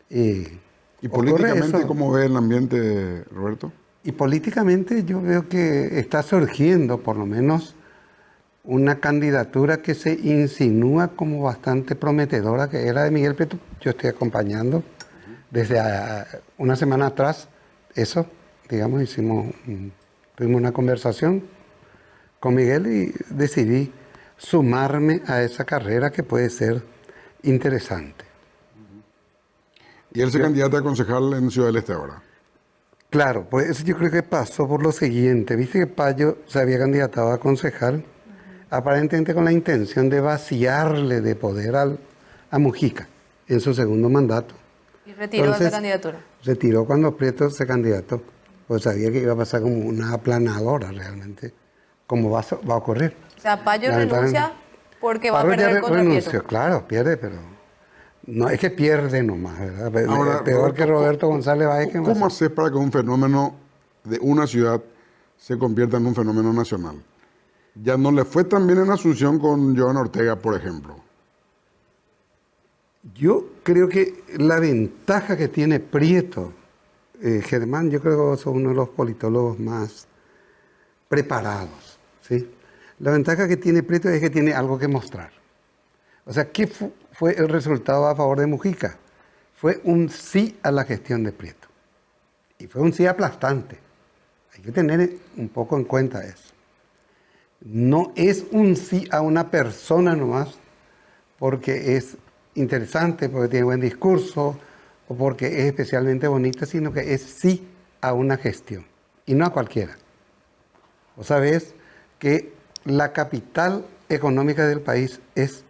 ¿Y políticamente cómo ves el ambiente, Roberto? Y políticamente yo veo que está surgiendo, por lo menos, una candidatura que se insinúa como bastante prometedora, que es la de Miguel Prieto. Yo estoy acompañando desde una semana atrás eso, digamos, tuvimos una conversación con Miguel y decidí sumarme a esa carrera que puede ser interesante. ¿Y él se candidata a concejal en Ciudad del Este ahora? Claro, pues yo creo que pasó por lo siguiente. Viste que Payo se había candidatado a concejal, aparentemente con la intención de vaciarle de poder a Mujica en su segundo mandato. Y retiró esa candidatura. Retiró cuando Prieto se candidató, pues sabía que iba a pasar como una aplanadora realmente, como va a ocurrir. O sea, Payo renuncia porque va a Parro ya perder contra renunció, Prieto. claro, pierde, pero no es que pierde nomás, ¿verdad? Ahora, Peor que Roberto González Báez. ¿Cómo haces para que un fenómeno de una ciudad se convierta en un fenómeno nacional? Ya no le fue tan bien en Asunción con Joan Ortega, por ejemplo. Yo creo que la ventaja que tiene Prieto, Germán, yo creo que vos sos uno de los politólogos más preparados, ¿sí? La ventaja que tiene Prieto es que tiene algo que mostrar. O sea, ¿qué fue el resultado a favor de Mujica? Fue un sí a la gestión de Prieto. Y fue un sí aplastante. Hay que tener un poco en cuenta eso. No es un sí a una persona nomás, porque es interesante, porque tiene buen discurso, o porque es especialmente bonita, sino que es sí a una gestión, y no a cualquiera. Vos sabés que la capital económica del país es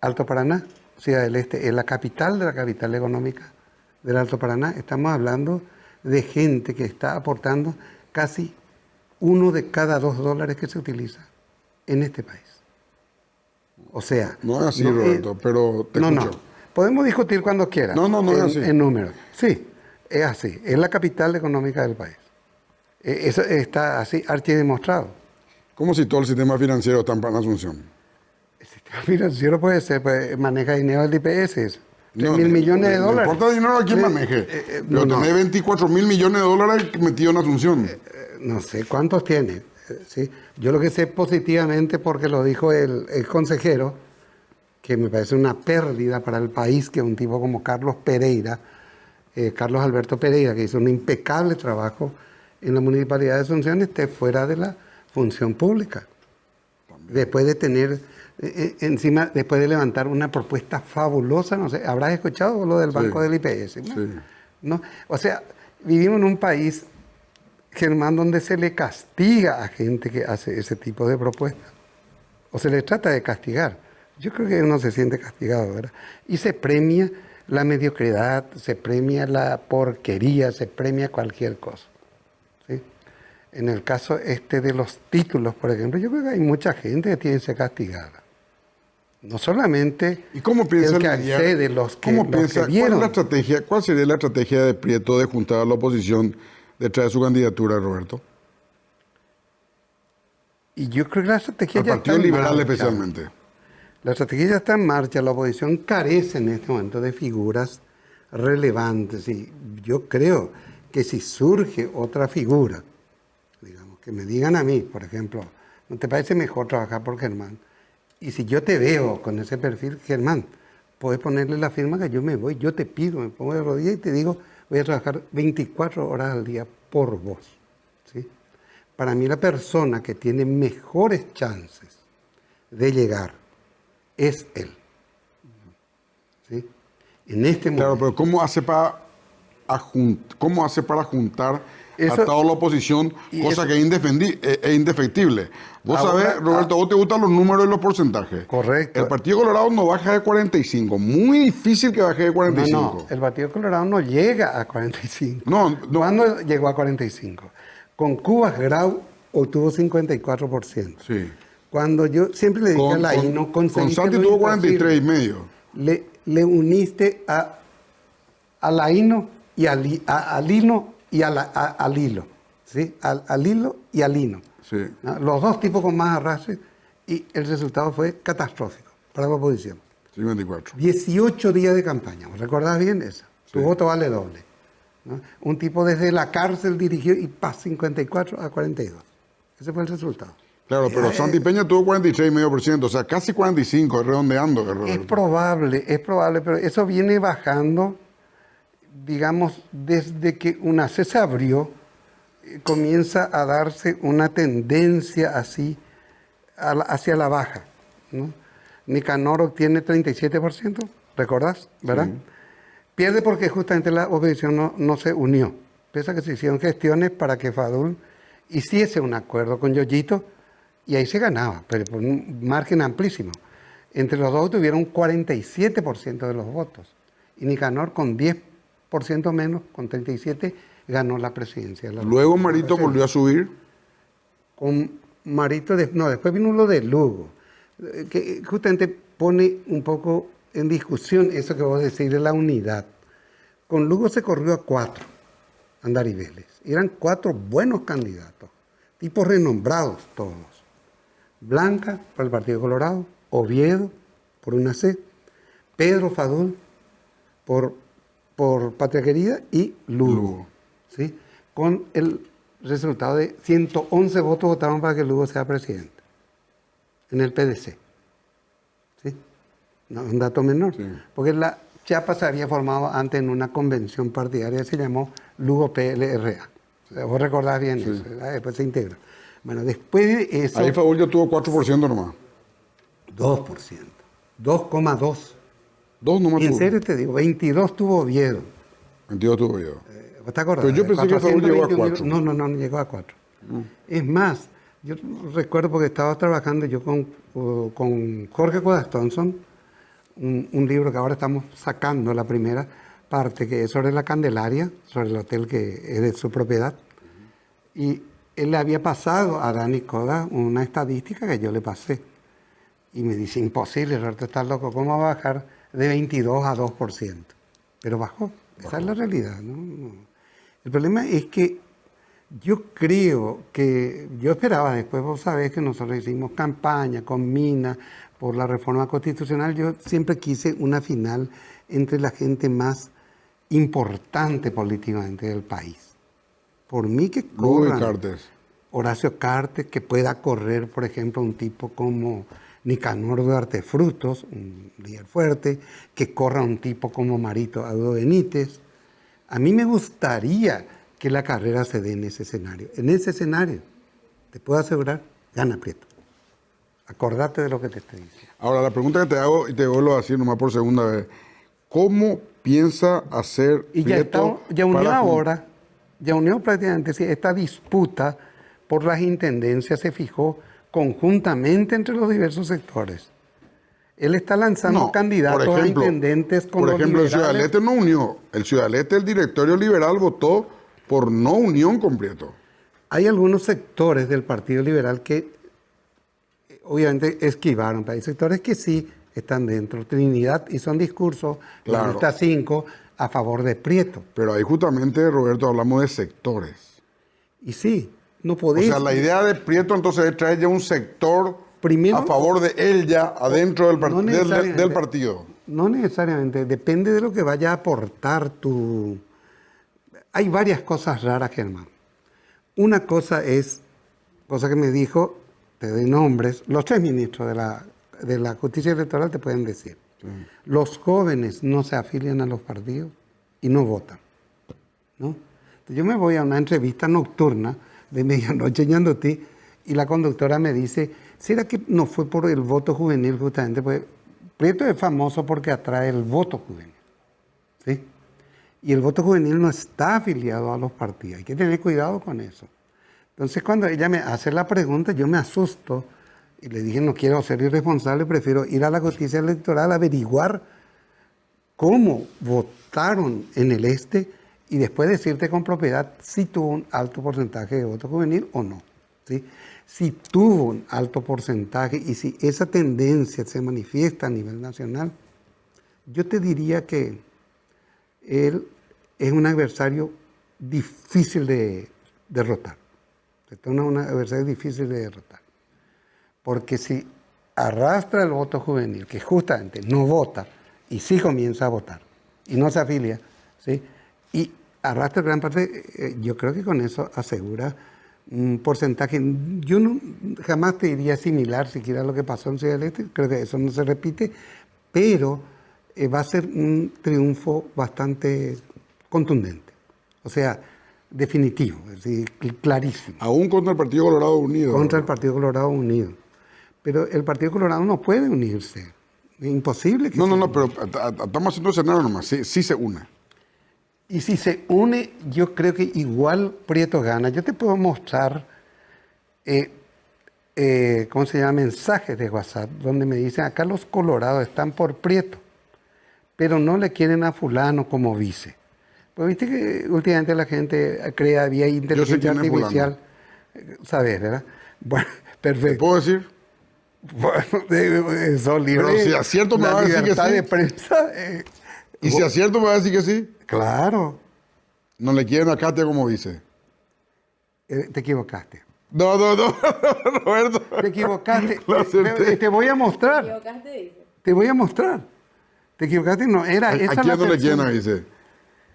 Alto Paraná, Ciudad del Este, es la capital de la capital económica del Alto Paraná. Estamos hablando de gente que está aportando casi $1 de cada $2 que se utiliza en este país. O sea... No es así, Roberto, pero te escucho. No. Podemos discutir cuando quieran. No es así. En números. Sí, es así. Es la capital económica del país. Eso está así archidemostrado. ¿Cómo si todo el sistema financiero está en Asunción? El sistema financiero puede ser, maneja dinero del IPS. 3.000 millones de dólares. No importa dinero a quién maneje. Pero tenés 24 mil millones de dólares metidos en Asunción. No sé cuántos tiene. ¿sí? Yo lo que sé positivamente, porque lo dijo el consejero, que me parece una pérdida para el país que un tipo como Carlos Pereira, Carlos Alberto Pereira, que hizo un impecable trabajo en la Municipalidad de Asunción, esté fuera de la función pública. Después de tener, encima, después de levantar una propuesta fabulosa, no sé, ¿habrás escuchado lo del Banco del IPS? ¿No? Sí. ¿No? O sea, vivimos en un país, Germán, donde se le castiga a gente que hace ese tipo de propuestas. O se le trata de castigar. Yo creo que uno se siente castigado, ¿verdad? Y se premia la mediocridad, se premia la porquería, se premia cualquier cosa. ¿Sí? En el caso de los títulos, por ejemplo, yo creo que hay mucha gente que tiene que ser castigada. No solamente ¿Y cómo piensa el que lidiar- accede, los que, cómo los piensa, que cuál vieron. es la estrategia, cuál sería la estrategia de Prieto de juntar a la oposición detrás de su candidatura, Roberto? Y yo creo que la estrategia Al ya Partido está en Liberal marcha. especialmente. La estrategia ya está en marcha, la oposición carece en este momento de figuras relevantes y yo creo que si surge otra figura, digamos, que me digan a mí, por ejemplo, ¿no te parece mejor trabajar por Germán? Y si yo te veo con ese perfil, Germán, puedes ponerle la firma que yo me voy, yo te pido, me pongo de rodillas y te digo, voy a trabajar 24 horas al día por vos. ¿Sí? Para mí la persona que tiene mejores chances de llegar es él. ¿Sí? En este Claro, momento. pero ¿cómo hace para juntar Eso- a toda la oposición, y cosa eso- que es indefectible? Vos Ahora- sabés, Roberto, vos te gustan los números y los porcentajes. Correcto. El Partido Colorado no baja de 45. Muy difícil que baje de 45. No, el Partido Colorado no llega a 45. No, no. ¿Cuándo llegó a 45? Con Cubas Grau obtuvo 54%. Sí. Cuando yo siempre le dije a Laíno, con Santi tuvo 43 y medio. Le uniste a Laíno y a Lino y a Lilo. ¿Sí? A Lilo y a Lino. Sí. ¿No? Los dos tipos con más arrastre y el resultado fue catastrófico para la oposición. 54. 18 días de campaña, ¿vos recordás bien eso? Tu Sí. voto vale doble. ¿No? Un tipo desde la cárcel dirigió y 54 a 42. Ese fue el resultado. Claro, pero Santi Peña tuvo 43,5%, o sea, casi 45, redondeando. Es probable, pero eso viene bajando, digamos, desde que UNACE se abrió, comienza a darse una tendencia así hacia la baja. ¿No? Nicanor obtiene 37%, ¿recordás? ¿Verdad? Sí. Pierde porque justamente la oposición no se unió. Pese a que se hicieron gestiones para que Fadul hiciese un acuerdo con Yoyito y ahí se ganaba, pero por un margen amplísimo. Entre los dos tuvieron 47% de los votos y Nicanor con 10% menos, con 37%, ganó la presidencia. de la Luego República. Marito volvió a subir. Con Marito, después vino lo de Lugo, que justamente pone un poco en discusión eso que vos decís de la unidad. Con Lugo se corrió a 4, Andari Vélez. Eran 4 buenos candidatos, tipos renombrados todos. Blanca, por el Partido Colorado, Oviedo, por UNACE, Pedro Fadul, por Patria Querida, y Lugo. ¿Sí? Con el resultado de 111 votos votaron para que Lugo sea presidente en el PDC. ¿Sí? No, un dato menor. Sí. Porque la Chiapas se había formado antes en una convención partidaria que se llamó Lugo PLRA. O sea, vos recordás bien eso, ¿verdad? Después se integra. Bueno, después de eso... Ahí Fadul ya tuvo 4% nomás. 2%. 2,2%. 2 nomás Y en tuvo. serio te digo, 22 tuvo Oviedo. 22 tuvo yo. ¿Te acordás? Pero yo pensé que Fadul llegó a 4. No, llegó a 4. Es más, yo recuerdo porque estaba trabajando yo con Jorge Cuevas Thompson, un libro que ahora estamos sacando, la primera parte, que es sobre la Candelaria, sobre el hotel que es de su propiedad. Y él le había pasado a Dani Coda una estadística que yo le pasé. Y me dice, imposible, Roberto, estás loco, ¿cómo va a bajar de 22 a 2%? Pero bajó, esa es la realidad, ¿no? El problema es que yo creo que, yo esperaba después, vos sabés que nosotros hicimos campaña con Mina por la reforma constitucional, yo siempre quise una final entre la gente más importante políticamente del país. Por mí que Lugo y corran Cartes. Horacio Cartes, que pueda correr, por ejemplo, un tipo como Nicanor Duarte Frutos, un líder fuerte, que corra un tipo como Marito Audo Benítez. A mí me gustaría que la carrera se dé en ese escenario. En ese escenario, te puedo asegurar, gana Prieto. Acordate de lo que te estoy diciendo. Ahora, la pregunta que te hago, y te vuelvo a decir nomás por segunda vez, ¿cómo piensa hacer Y ya, Prieto ya unió para ahora, ya unió prácticamente, sí, esta disputa por las intendencias se fijó conjuntamente entre los diversos sectores. Él está lanzando No, candidatos por ejemplo, a intendentes con por los ejemplo, el Ciudad del liberales. Este no unió. El Ciudad del Este, el directorio liberal votó por no unión con Prieto. Hay algunos sectores del Partido Liberal que obviamente esquivaron, pero hay sectores que sí están dentro. Trinidad hizo un discurso, la Claro. lista 5, a favor de Prieto. Pero ahí justamente, Roberto, hablamos de sectores. Y sí, no O podéis... sea, la idea de Prieto entonces es traer ya un sector Primero, a favor de él ya adentro del, no necesariamente. del partido. No necesariamente, depende de lo que vaya a aportar tu... Hay varias cosas raras, Germán. Una cosa es, cosa que me dijo, te doy nombres, los 3 ministros de la justicia electoral te pueden decir. Los jóvenes no se afilian a los partidos y no votan, ¿no? Entonces, yo me voy a una entrevista nocturna de medianoche en Ñandutí y la conductora me dice, ¿será que no fue por el voto juvenil justamente? Pues Prieto es famoso porque atrae el voto juvenil, ¿sí? Y el voto juvenil no está afiliado a los partidos, hay que tener cuidado con eso. Entonces cuando ella me hace la pregunta, yo me asusto y le dije, no quiero ser irresponsable, prefiero ir a la justicia electoral a averiguar cómo votaron en el este y después decirte con propiedad si tuvo un alto porcentaje de voto juvenil o no, ¿sí? Si tuvo un alto porcentaje y si esa tendencia se manifiesta a nivel nacional, yo te diría que él es un adversario difícil de derrotar. Es un adversario difícil de derrotar. Porque si arrastra el voto juvenil, que justamente no vota y sí comienza a votar y no se afilia, ¿sí? Y arrastra gran parte, yo creo que con eso asegura un porcentaje. Yo jamás te diría similar siquiera a lo que pasó en Ciudad del Este, creo que eso no se repite, pero va a ser un triunfo bastante contundente, o sea, definitivo, es decir, clarísimo. Aún contra el Partido Colorado Unido. Contra el Partido Colorado Unido. Pero el Partido Colorado no puede unirse. Es imposible que No, pero estamos haciendo escenario nomás. Sí se une. Y si se une, yo creo que igual Prieto gana. Yo te puedo mostrar, ¿cómo se llama? Mensajes de WhatsApp, donde me dicen, acá los colorados están por Prieto, pero no le quieren a fulano como vice. Pues viste que últimamente la gente crea vía inteligencia artificial. ¿Sabes, verdad? Bueno, perfecto. ¿Te puedo decir? Bueno, eso libre. Pero si acierto me va a decir que libertad sí. de prensa. ¿Y si acierto me va a decir que sí? Claro, No le quieren a Katia como dice. te equivocaste. No, Roberto. Te equivocaste. Lo acerté. Te voy a mostrar. Equivocaste, dice. Te voy a mostrar. Te equivocaste, no. Era ¿A esa quién la no le quieren, persona. dice?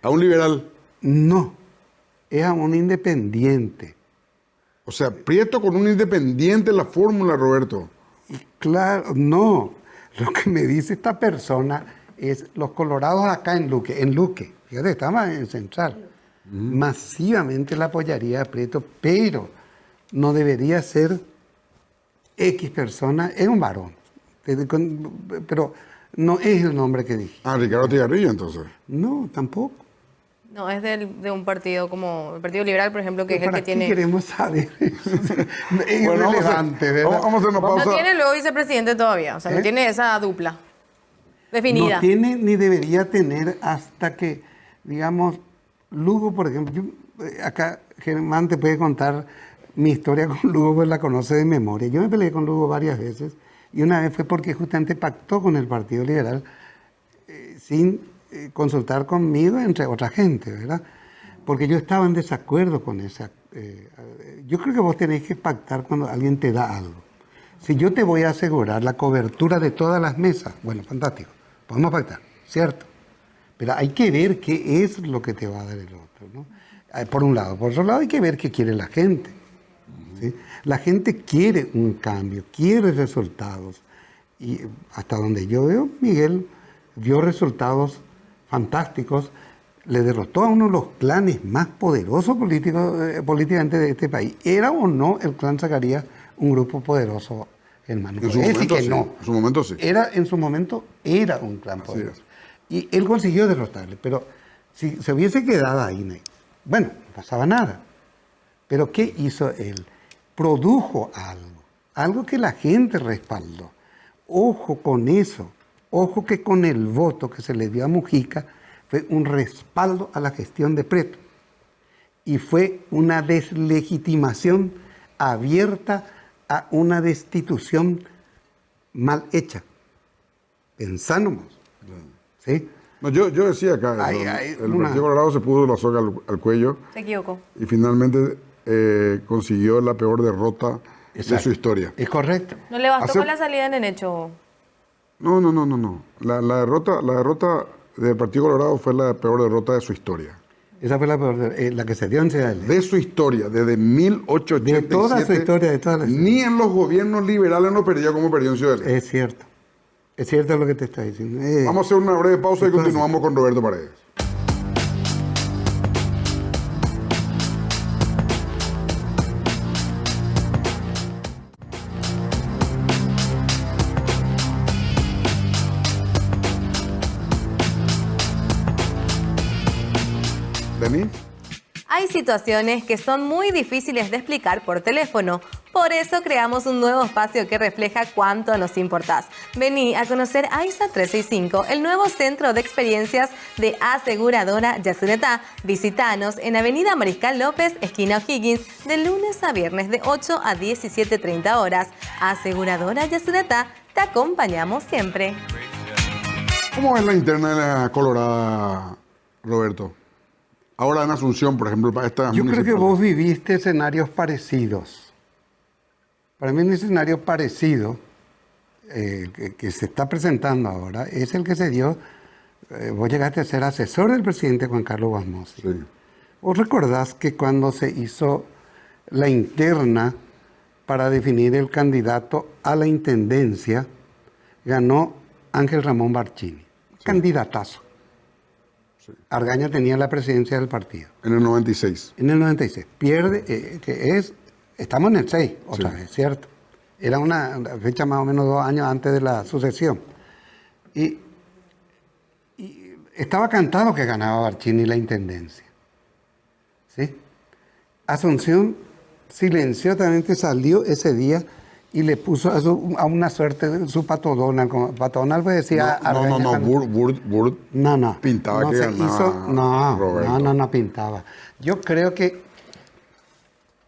A un liberal. No, es a un independiente. O sea, Prieto con un independiente en la fórmula, Roberto. Y claro, no. Lo que me dice esta persona es los colorados acá en Luque. Fíjate, estaba en Central. Masivamente la apoyaría a Prieto, pero no debería ser X persona. Es un varón. Pero no es el nombre que dije. Ah, Ricardo Tigarrillo, entonces. No, tampoco. No, es de un partido como el Partido Liberal, por ejemplo, que es el ¿Para que qué tiene... queremos saber eso? Es Bueno, irrelevante, ¿verdad? vamos a hacer una pausa. No tiene luego vicepresidente todavía, o sea, no tiene esa dupla definida. No tiene ni debería tener hasta que, digamos, Lugo, por ejemplo, acá Germán te puede contar mi historia con Lugo, pues la conoce de memoria. Yo me peleé con Lugo varias veces y una vez fue porque justamente pactó con el Partido Liberal sin consultar conmigo, entre otra gente, ¿verdad? Porque yo estaba en desacuerdo con esa... yo creo que vos tenés que pactar cuando alguien te da algo. Si yo te voy a asegurar la cobertura de todas las mesas, bueno, fantástico, podemos pactar, ¿cierto? Pero hay que ver qué es lo que te va a dar el otro, ¿no? Por un lado. Por otro lado, hay que ver qué quiere la gente, ¿sí? La gente quiere un cambio, quiere resultados. Y hasta donde yo veo, Miguel dio resultados fantásticos, le derrotó a uno de los clanes más poderosos políticamente de este país. ¿Era o no el clan Zacarías un grupo poderoso, hermano? En su momento sí. En su momento sí. En su momento era un clan poderoso. Y él consiguió derrotarle, pero si se hubiese quedado ahí, bueno, no pasaba nada. Pero ¿qué hizo él? Produjo algo que la gente respaldó. Ojo con eso, ojo que con el voto que se le dio a Mujica fue un respaldo a la gestión de Prieto y fue una deslegitimación abierta a una destitución mal hecha. Pensamos, ¿sí? No, yo decía acá, el Partido Colorado se puso la soga al cuello. Se equivocó. Y finalmente consiguió la peor derrota de su historia. Es correcto. ¿No le bastó con la salida en el hecho? No. La derrota del Partido Colorado fue la peor derrota de su historia. Esa fue la peor, la que se dio en Ciudad de su historia, desde 1887. De toda su historia, de toda la historia. Ni en los gobiernos liberales no perdió como perdió en Ciudad. Es cierto lo que te está diciendo. Vamos a hacer una breve pausa y continuamos con Roberto Paredes. ¿Denis? Hay situaciones que son muy difíciles de explicar por teléfono. Por eso creamos un nuevo espacio que refleja cuánto nos importás. Vení a conocer AISA 365, el nuevo centro de experiencias de aseguradora Yacyretá. Visítanos en Avenida Mariscal López, esquina O'Higgins, de lunes a viernes de 8 a 17:30 horas. Aseguradora Yacyretá, te acompañamos siempre. ¿Cómo es la interna de la Colorada, Roberto? Ahora en Asunción, por ejemplo, para esta... Yo creo que vos viviste escenarios parecidos. Para mí un escenario parecido que se está presentando ahora es el que se dio, vos llegaste a ser asesor del presidente Juan Carlos Guasmosi. Sí. ¿Vos recordás que cuando se hizo la interna para definir el candidato a la intendencia, ganó Ángel Ramón Barcini? Sí. Candidatazo. Sí. Argaña tenía la presidencia del partido. En el 96. En el 96. Pierde, estamos en el 6, otra vez, ¿cierto? Era una fecha más o menos 2 años antes de la sucesión. Y estaba cantado que ganaba Barcini la intendencia. ¿Sí? Asunción silenciosamente salió ese día y le puso a una suerte de su Pato Donald. Pato Donald pues decía... Burt pintaba no que ganaba Roberto. No pintaba. Yo creo que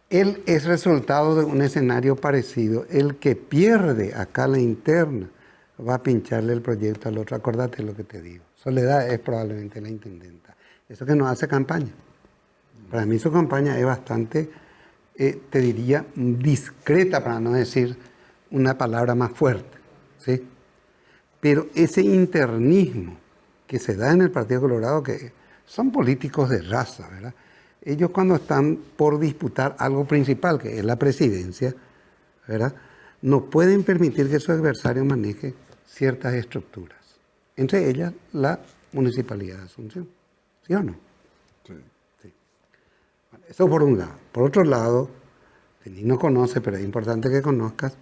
él es resultado de un escenario parecido. El que pierde acá la interna va a pincharle el proyecto al otro. Acordate lo que te digo. Soledad es probablemente la intendenta. Eso que no hace campaña. Para mí su campaña es bastante... te diría, discreta, para no decir una palabra más fuerte, ¿sí? Pero ese internismo que se da en el Partido Colorado, que son políticos de raza, ¿verdad? Ellos cuando están por disputar algo principal, que es la presidencia, ¿verdad? No pueden permitir que su adversario maneje ciertas estructuras, entre ellas la Municipalidad de Asunción, ¿sí o no? Sí. Eso por un lado. Por otro lado, Denis no conoce, pero es importante que conozcas,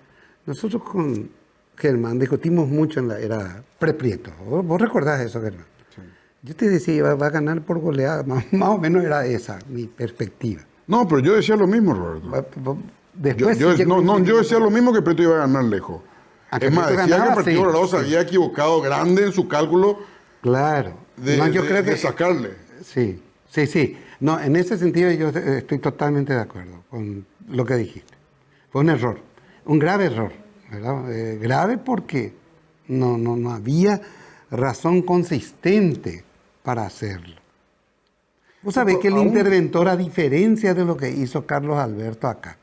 nosotros con Germán discutimos mucho en la era pre-Prieto. ¿Vos recordás eso, Germán? Sí. Yo te decía, va a ganar por goleada, más o menos era esa mi perspectiva. No, pero yo decía lo mismo, Roberto. Después yo decía lo mismo, que Prieto iba a ganar lejos. Es más, decía que el Partido Colorado se había equivocado grande en su cálculo. Claro. De sacarle. Sí. No, en ese sentido yo estoy totalmente de acuerdo con lo que dijiste. Fue un error, un grave error, ¿verdad? Grave porque no había razón consistente para hacerlo. Vos sabés que el interventor, a diferencia de lo que hizo Carlos Alberto acá,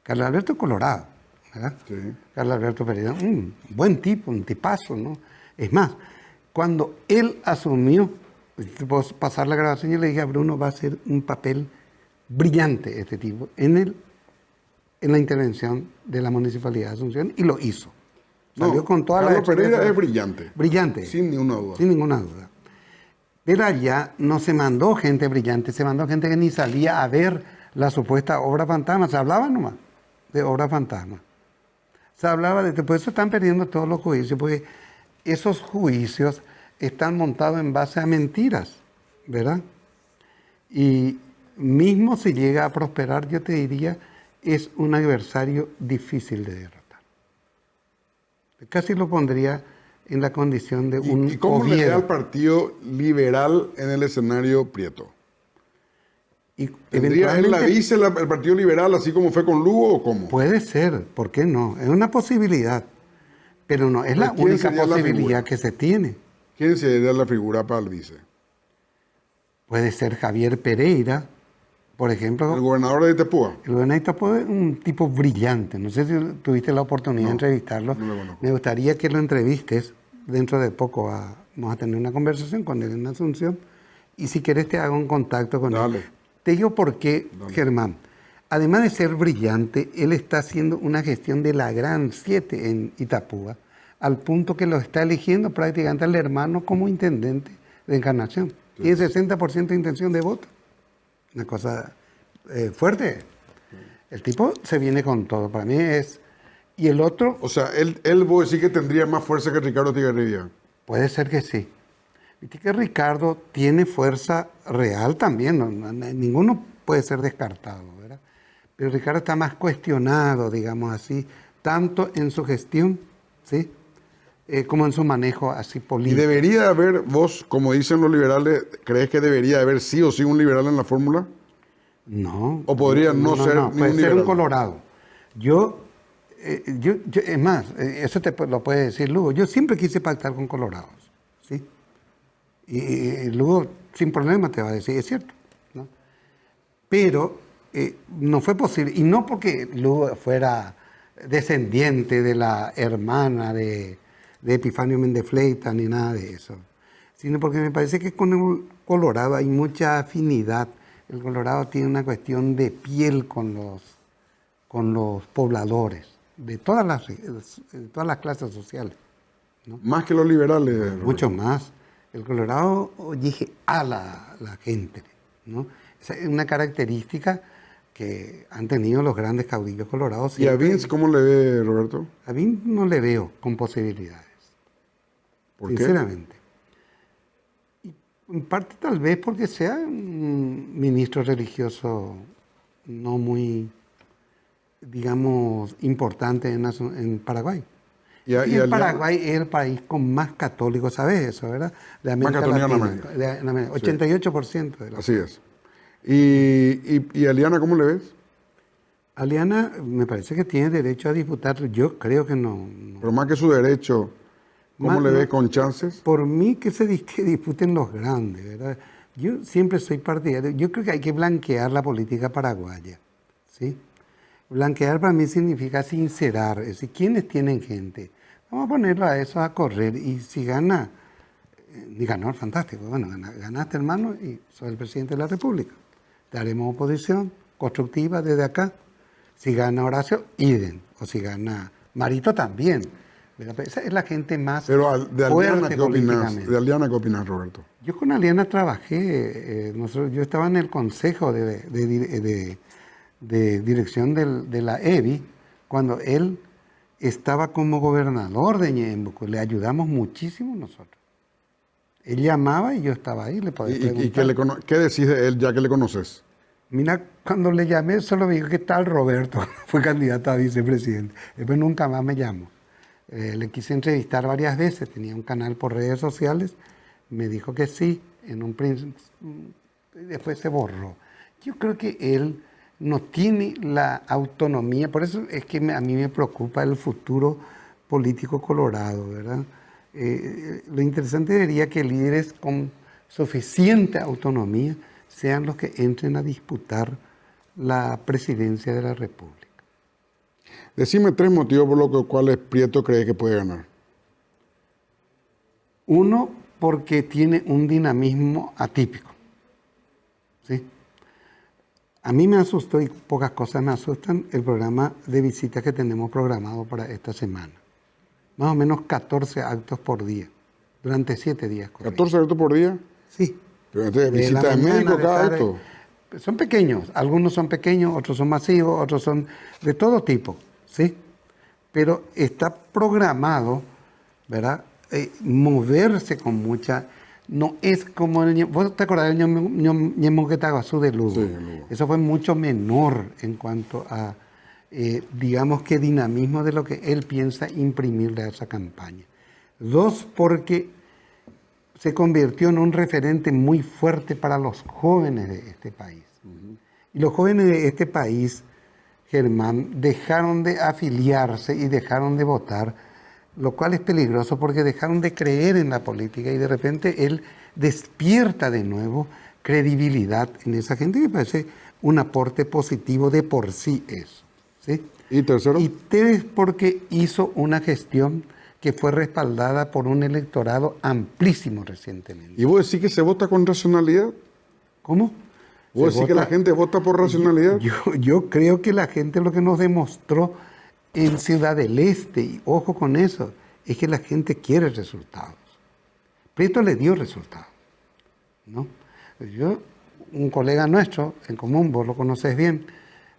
Carlos Alberto Colorado, ¿verdad? Sí. Carlos Alberto Pereira, un buen tipo, un tipazo, ¿no? Es más, cuando él asumió, puedo pasar la grabación, yo le dije a Bruno, va a ser un papel brillante este tipo en la intervención de la Municipalidad de Asunción, y lo hizo. Salió con toda Carlos la Pereira es brillante. Brillante. Sin ninguna duda. Sin ninguna duda. Pero allá no se mandó gente brillante, se mandó gente que ni salía a ver la supuesta obra fantasma. Se hablaba nomás de obra fantasma. Se hablaba de... Por eso están perdiendo todos los juicios, porque esos juicios están montados en base a mentiras, ¿verdad? Y mismo si llega a prosperar, yo te diría, es un adversario difícil de derrotar. Casi lo pondría en la condición de un ¿Y cómo le ve Oviedo. al Partido Liberal en el escenario Prieto? Y ¿Tendría él la eventualmente vice el Partido Liberal así como fue con Lugo o cómo? puede ser, ¿por qué no? Es una posibilidad, pero no es la ¿Quién única sería la posibilidad figura? que se tiene. ¿Quién sería la figura para el vice? Puede ser Javier Pereira, por ejemplo. ¿El gobernador de Itapúa? El gobernador es un tipo brillante. No sé si tuviste la oportunidad de entrevistarlo. no lo conozco. Me gustaría que lo entrevistes. Dentro de poco vamos a tener una conversación con él en Asunción. Y si quieres te hago un contacto con Dale. él. Te digo por qué, Germán. Además de ser brillante, él está haciendo una gestión de la Gran 7 en Itapúa, al punto que lo está eligiendo prácticamente al hermano como intendente de Encarnación. Tiene 60% de intención de voto. Una cosa fuerte. El tipo se viene con todo. Para mí es... Y el otro, O sea, él vos decís que tendría más fuerza que Ricardo Tigarribia. puede ser que sí. Viste que Ricardo tiene fuerza real también. Ninguno puede ser descartado, ¿verdad? Pero Ricardo está más cuestionado, digamos así, tanto en su gestión, ¿sí? Como en su manejo así ¿Y político. debería haber, vos, como dicen los liberales, crees que debería haber sí o sí un liberal en la fórmula? No. ¿O podría no ser No, ningún puede ser liberal? un colorado. Es más, eso lo puede decir Lugo. Yo siempre quise pactar con colorados, ¿sí? Y Lugo sin problema te va a decir, es cierto, ¿no? Pero no fue posible. Y no porque Lugo fuera descendiente de la hermana de Epifanio Méndez Fleitas ni nada de eso, sino porque me parece que con el colorado hay mucha afinidad. El colorado tiene una cuestión de piel con los pobladores de todas las clases sociales. Más que los liberales. Roberto. Mucho más. El colorado dije a la gente, ¿no? Esa es una característica que han tenido los grandes caudillos colorados. ¿Y a siempre. Vince cómo le ve, Roberto? A mí no le veo con posibilidades, ¿Por qué? sinceramente. Y en parte tal vez porque sea un ministro religioso no muy, digamos, importante en Paraguay. Y a- Y y el Aliana- Paraguay es el país con más católicos, ¿sabes eso, verdad? De Más América católico en Latina. América. En América. 88% de la... Así es. ¿Y a Aliana cómo le ves? Aliana me parece que tiene derecho a disputar. Yo creo que no. Pero más que su derecho, ¿cómo Más- le no. ves con chances? Por mí que que disputen los grandes, ¿verdad? Yo siempre soy partidario. Yo creo que hay que blanquear la política paraguaya, ¿sí? Blanquear para mí significa sincerar, es decir, ¿quiénes tienen gente? Vamos a ponerlo a eso a correr y si gana, ni ganó, fantástico, bueno, ganaste hermano y soy el presidente de la República. Te haremos oposición constructiva desde acá. Si gana Horacio, idem, o si gana Marito también. ¿Verdad? Pero esa es la gente más Pero de Aliana, fuerte ¿qué opinas? políticamente. ¿De Aliana qué opinas, Roberto? Yo con Aliana trabajé, yo estaba en el consejo de dirección de la EBI cuando él estaba como gobernador de Ñeembucú. Le ayudamos muchísimo nosotros. Él llamaba y yo estaba ahí, le podía ¿Y preguntar. qué decís de él ya que le conoces? Mira, cuando le llamé solo me dijo que tal Roberto, fue candidato a vicepresidente. Después nunca más me llamó. Le quise entrevistar varias veces, tenía un canal por redes sociales, me dijo que sí, en un principio, después se borró. Yo creo que él no tiene la autonomía, por eso es que a mí me preocupa el futuro político colorado, ¿verdad? Lo interesante sería que líderes con suficiente autonomía sean los que entren a disputar la presidencia de la República. Decime 3 motivos por los cuales Prieto cree que puede ganar. Uno, porque tiene un dinamismo atípico. ¿Sí? A mí me asustó, y pocas cosas me asustan, el programa de visitas que tenemos programado para esta semana. más o menos 14 actos por día, durante 7 días. corridos. 14 actos por día. Sí. Pero entonces, De visita la de mañana, médico de cada tarde. acto. Son pequeños, algunos son pequeños, otros son masivos, otros son de todo tipo, ¿sí? Pero está programado, ¿verdad? Moverse con mucha... No es como el... ¿Vos te acordás del Ñemoquetaguazú de Lugo? Sí, Lugo. Eso fue mucho menor en cuanto a, digamos que dinamismo de lo que él piensa imprimirle a esa campaña. 2, porque se convirtió en un referente muy fuerte para los jóvenes de este país. Y los jóvenes de este país, Germán, dejaron de afiliarse y dejaron de votar, lo cual es peligroso porque dejaron de creer en la política y de repente él despierta de nuevo credibilidad en esa gente que parece un aporte positivo de por sí eso. ¿Sí? ¿Y tercero? Y 3, porque hizo una gestión que fue respaldada por un electorado amplísimo recientemente. ¿Y vos decís que se vota con racionalidad? ¿Cómo? ¿Vos Se decís que la vota- gente vota por racionalidad? Yo creo que la gente lo que nos demostró en Ciudad del Este, y ojo con eso, es que la gente quiere resultados. Prieto le dio resultados, ¿no? Un colega nuestro en común, vos lo conoces bien,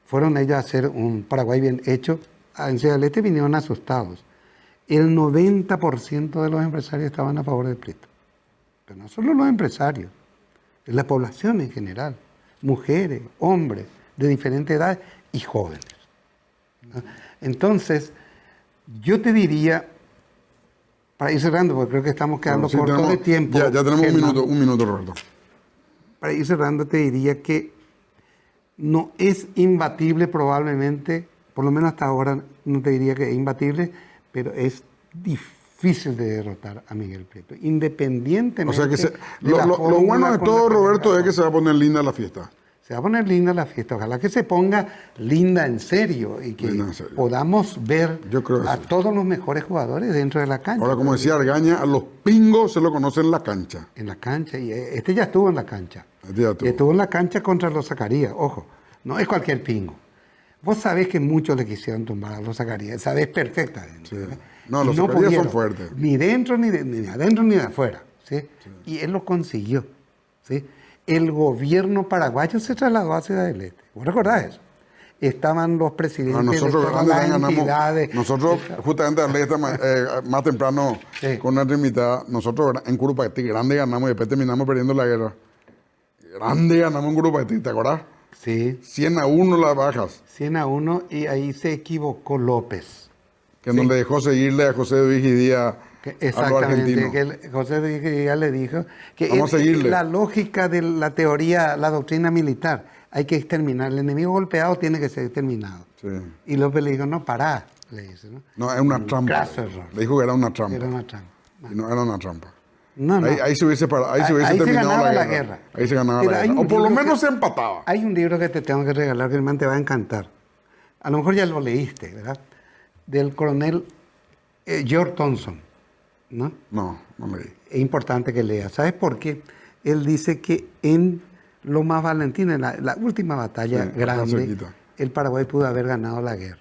fueron ellos a hacer un Paraguay bien hecho. En Ciudad del Este vinieron asustados. El 90% de los empresarios estaban a favor del Prieto. Pero no solo los empresarios, es la población en general. Mujeres, hombres, de diferentes edades y jóvenes, ¿no? Entonces, yo te diría, para ir cerrando, porque creo que estamos quedando Sí, cortos de tiempo. Ya tenemos Germán. un minuto, Roberto. Para ir cerrando, te diría que no es imbatible probablemente, por lo menos hasta ahora no te diría que es imbatible, pero es difícil de derrotar a Miguel Prieto, independientemente O sea que de lo la bueno fórmula de con todo, la que Roberto, venga. es que se va a poner linda la fiesta. Se va a poner linda la fiesta, ojalá que se ponga linda en serio y que Linda en serio. podamos ver Yo creo que a sí. todos los mejores jugadores dentro de la cancha. Ahora, como decía Argaña, a los pingos se lo conocen en la cancha. En la cancha, y este ya estuvo en la cancha. Este ya estuvo. Y estuvo en la cancha contra los Zacarías, ojo, no es cualquier pingo. Vos sabés que muchos le quisieron tumbar a los Zacarías, sabés perfectamente. Sí. ¿verdad? No, Y los Zacarías pudieron, son fuertes. Ni dentro, ni de adentro, ni de afuera. ¿sí? Y él lo consiguió. ¿sí? El gobierno paraguayo se trasladó a Ciudad del Este. ¿Vos recordás eso? Estaban los presidentes Ah, nosotros de todas grandes las ganamos. entidades. Nosotros, justamente hablé más temprano Sí. con una invitada. Nosotros en Curupaytí, grande ganamos y después terminamos perdiendo la guerra. Grande ganamos en Curupaytí, ¿te acordás? Sí, 100-1 las bajas. 100-1 y ahí se equivocó López. Que no le dejó seguirle a José Luis y Díaz a los Exactamente, argentinos. que José Díaz le dijo que Vamos a seguirle. la lógica de la teoría, la doctrina militar, hay que exterminar. El enemigo golpeado tiene que ser exterminado. Sí. Y López le dijo, no, pará, le dice, ¿no? No, es una trampa. Graso error. Le dijo que era una trampa. Era una trampa. Y no era una trampa. No, no. Ahí se hubiese, ahí se hubiese Ahí se terminado ganaba la la guerra. guerra. Ahí se ganaba Pero la hay guerra. un O por lo libro menos que- se empataba. Hay un libro que te tengo que regalar, que hermano te va a encantar. A lo mejor ya lo leíste, ¿verdad? Del coronel George Thompson, ¿no? No leí. Es importante que leas. ¿Sabes por qué? Él dice que en Lomas Valentina, en la última batalla Sí, acá grande, cerquita. el Paraguay pudo haber ganado la guerra.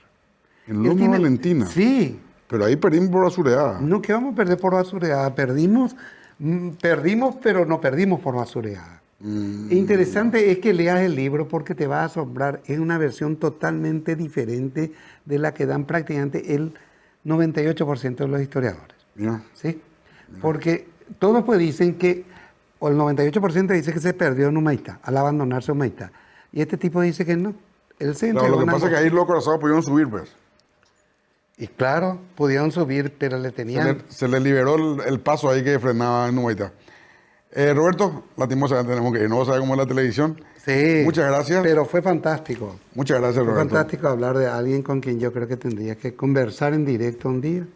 En Él Loma tiene- Valentina. Sí. Pero ahí perdimos por basureada. No que vamos a perder por basureada. Perdimos, pero no perdimos por basureada. Interesante es que leas el libro porque te va a asombrar. Es una versión totalmente diferente de la que dan prácticamente el 98% de los historiadores. Mira. ¿Sí? Porque todos pues dicen que, o el 98% dice que se perdió en Humaitá, al abandonarse Humaitá. Y este tipo dice que no. Él se Claro, entregó lo que una pasa es que ahí los corazados pudieron subir, pues. Y claro, pudieron subir, pero le tenían... Se le liberó el paso ahí que frenaba en Numaitá. Roberto, lastimosamente tenemos que ir. No vamos a ver cómo es la televisión. Sí. Muchas gracias. Pero fue fantástico. Muchas gracias, Fue Roberto. fantástico hablar de alguien con quien yo creo que tendría que conversar en directo un día.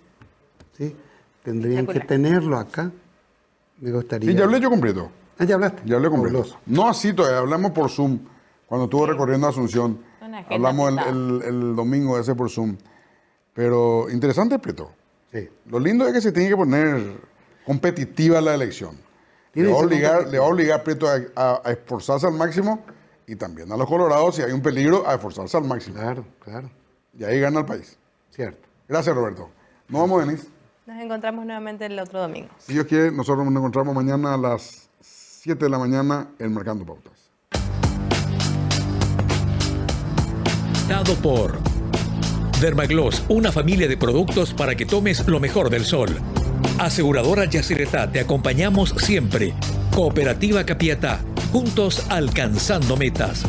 ¿Sí? Tendrían que tenerlo acá. Me gustaría... Sí, ya hablé yo con Prieto. Ah, ¿ya hablaste? Ya hablé con Prieto. Fabuloso. No así todavía, hablamos por Zoom. Cuando estuvo recorriendo Asunción. Una agenda Hablamos apretada. el domingo ese por Zoom. Pero interesante, Prieto. Sí. Lo lindo es que se tiene que poner competitiva la elección. Le Tiene va, a que ser obligar, competitiva. le va a obligar a Prieto a esforzarse al máximo y también a los colorados, si hay un peligro, a esforzarse al máximo. Claro, claro. Y ahí gana el país. Cierto. Gracias, Roberto. No vamos, Denis. Nos encontramos nuevamente el otro domingo. Si Dios quiere, nosotros nos encontramos mañana a las 7 de la mañana en Marcando Pautas. Dado por Dermagloss, una familia de productos para que tomes lo mejor del sol. Aseguradora Yacyretá, te acompañamos siempre. Cooperativa Capiatá, juntos alcanzando metas.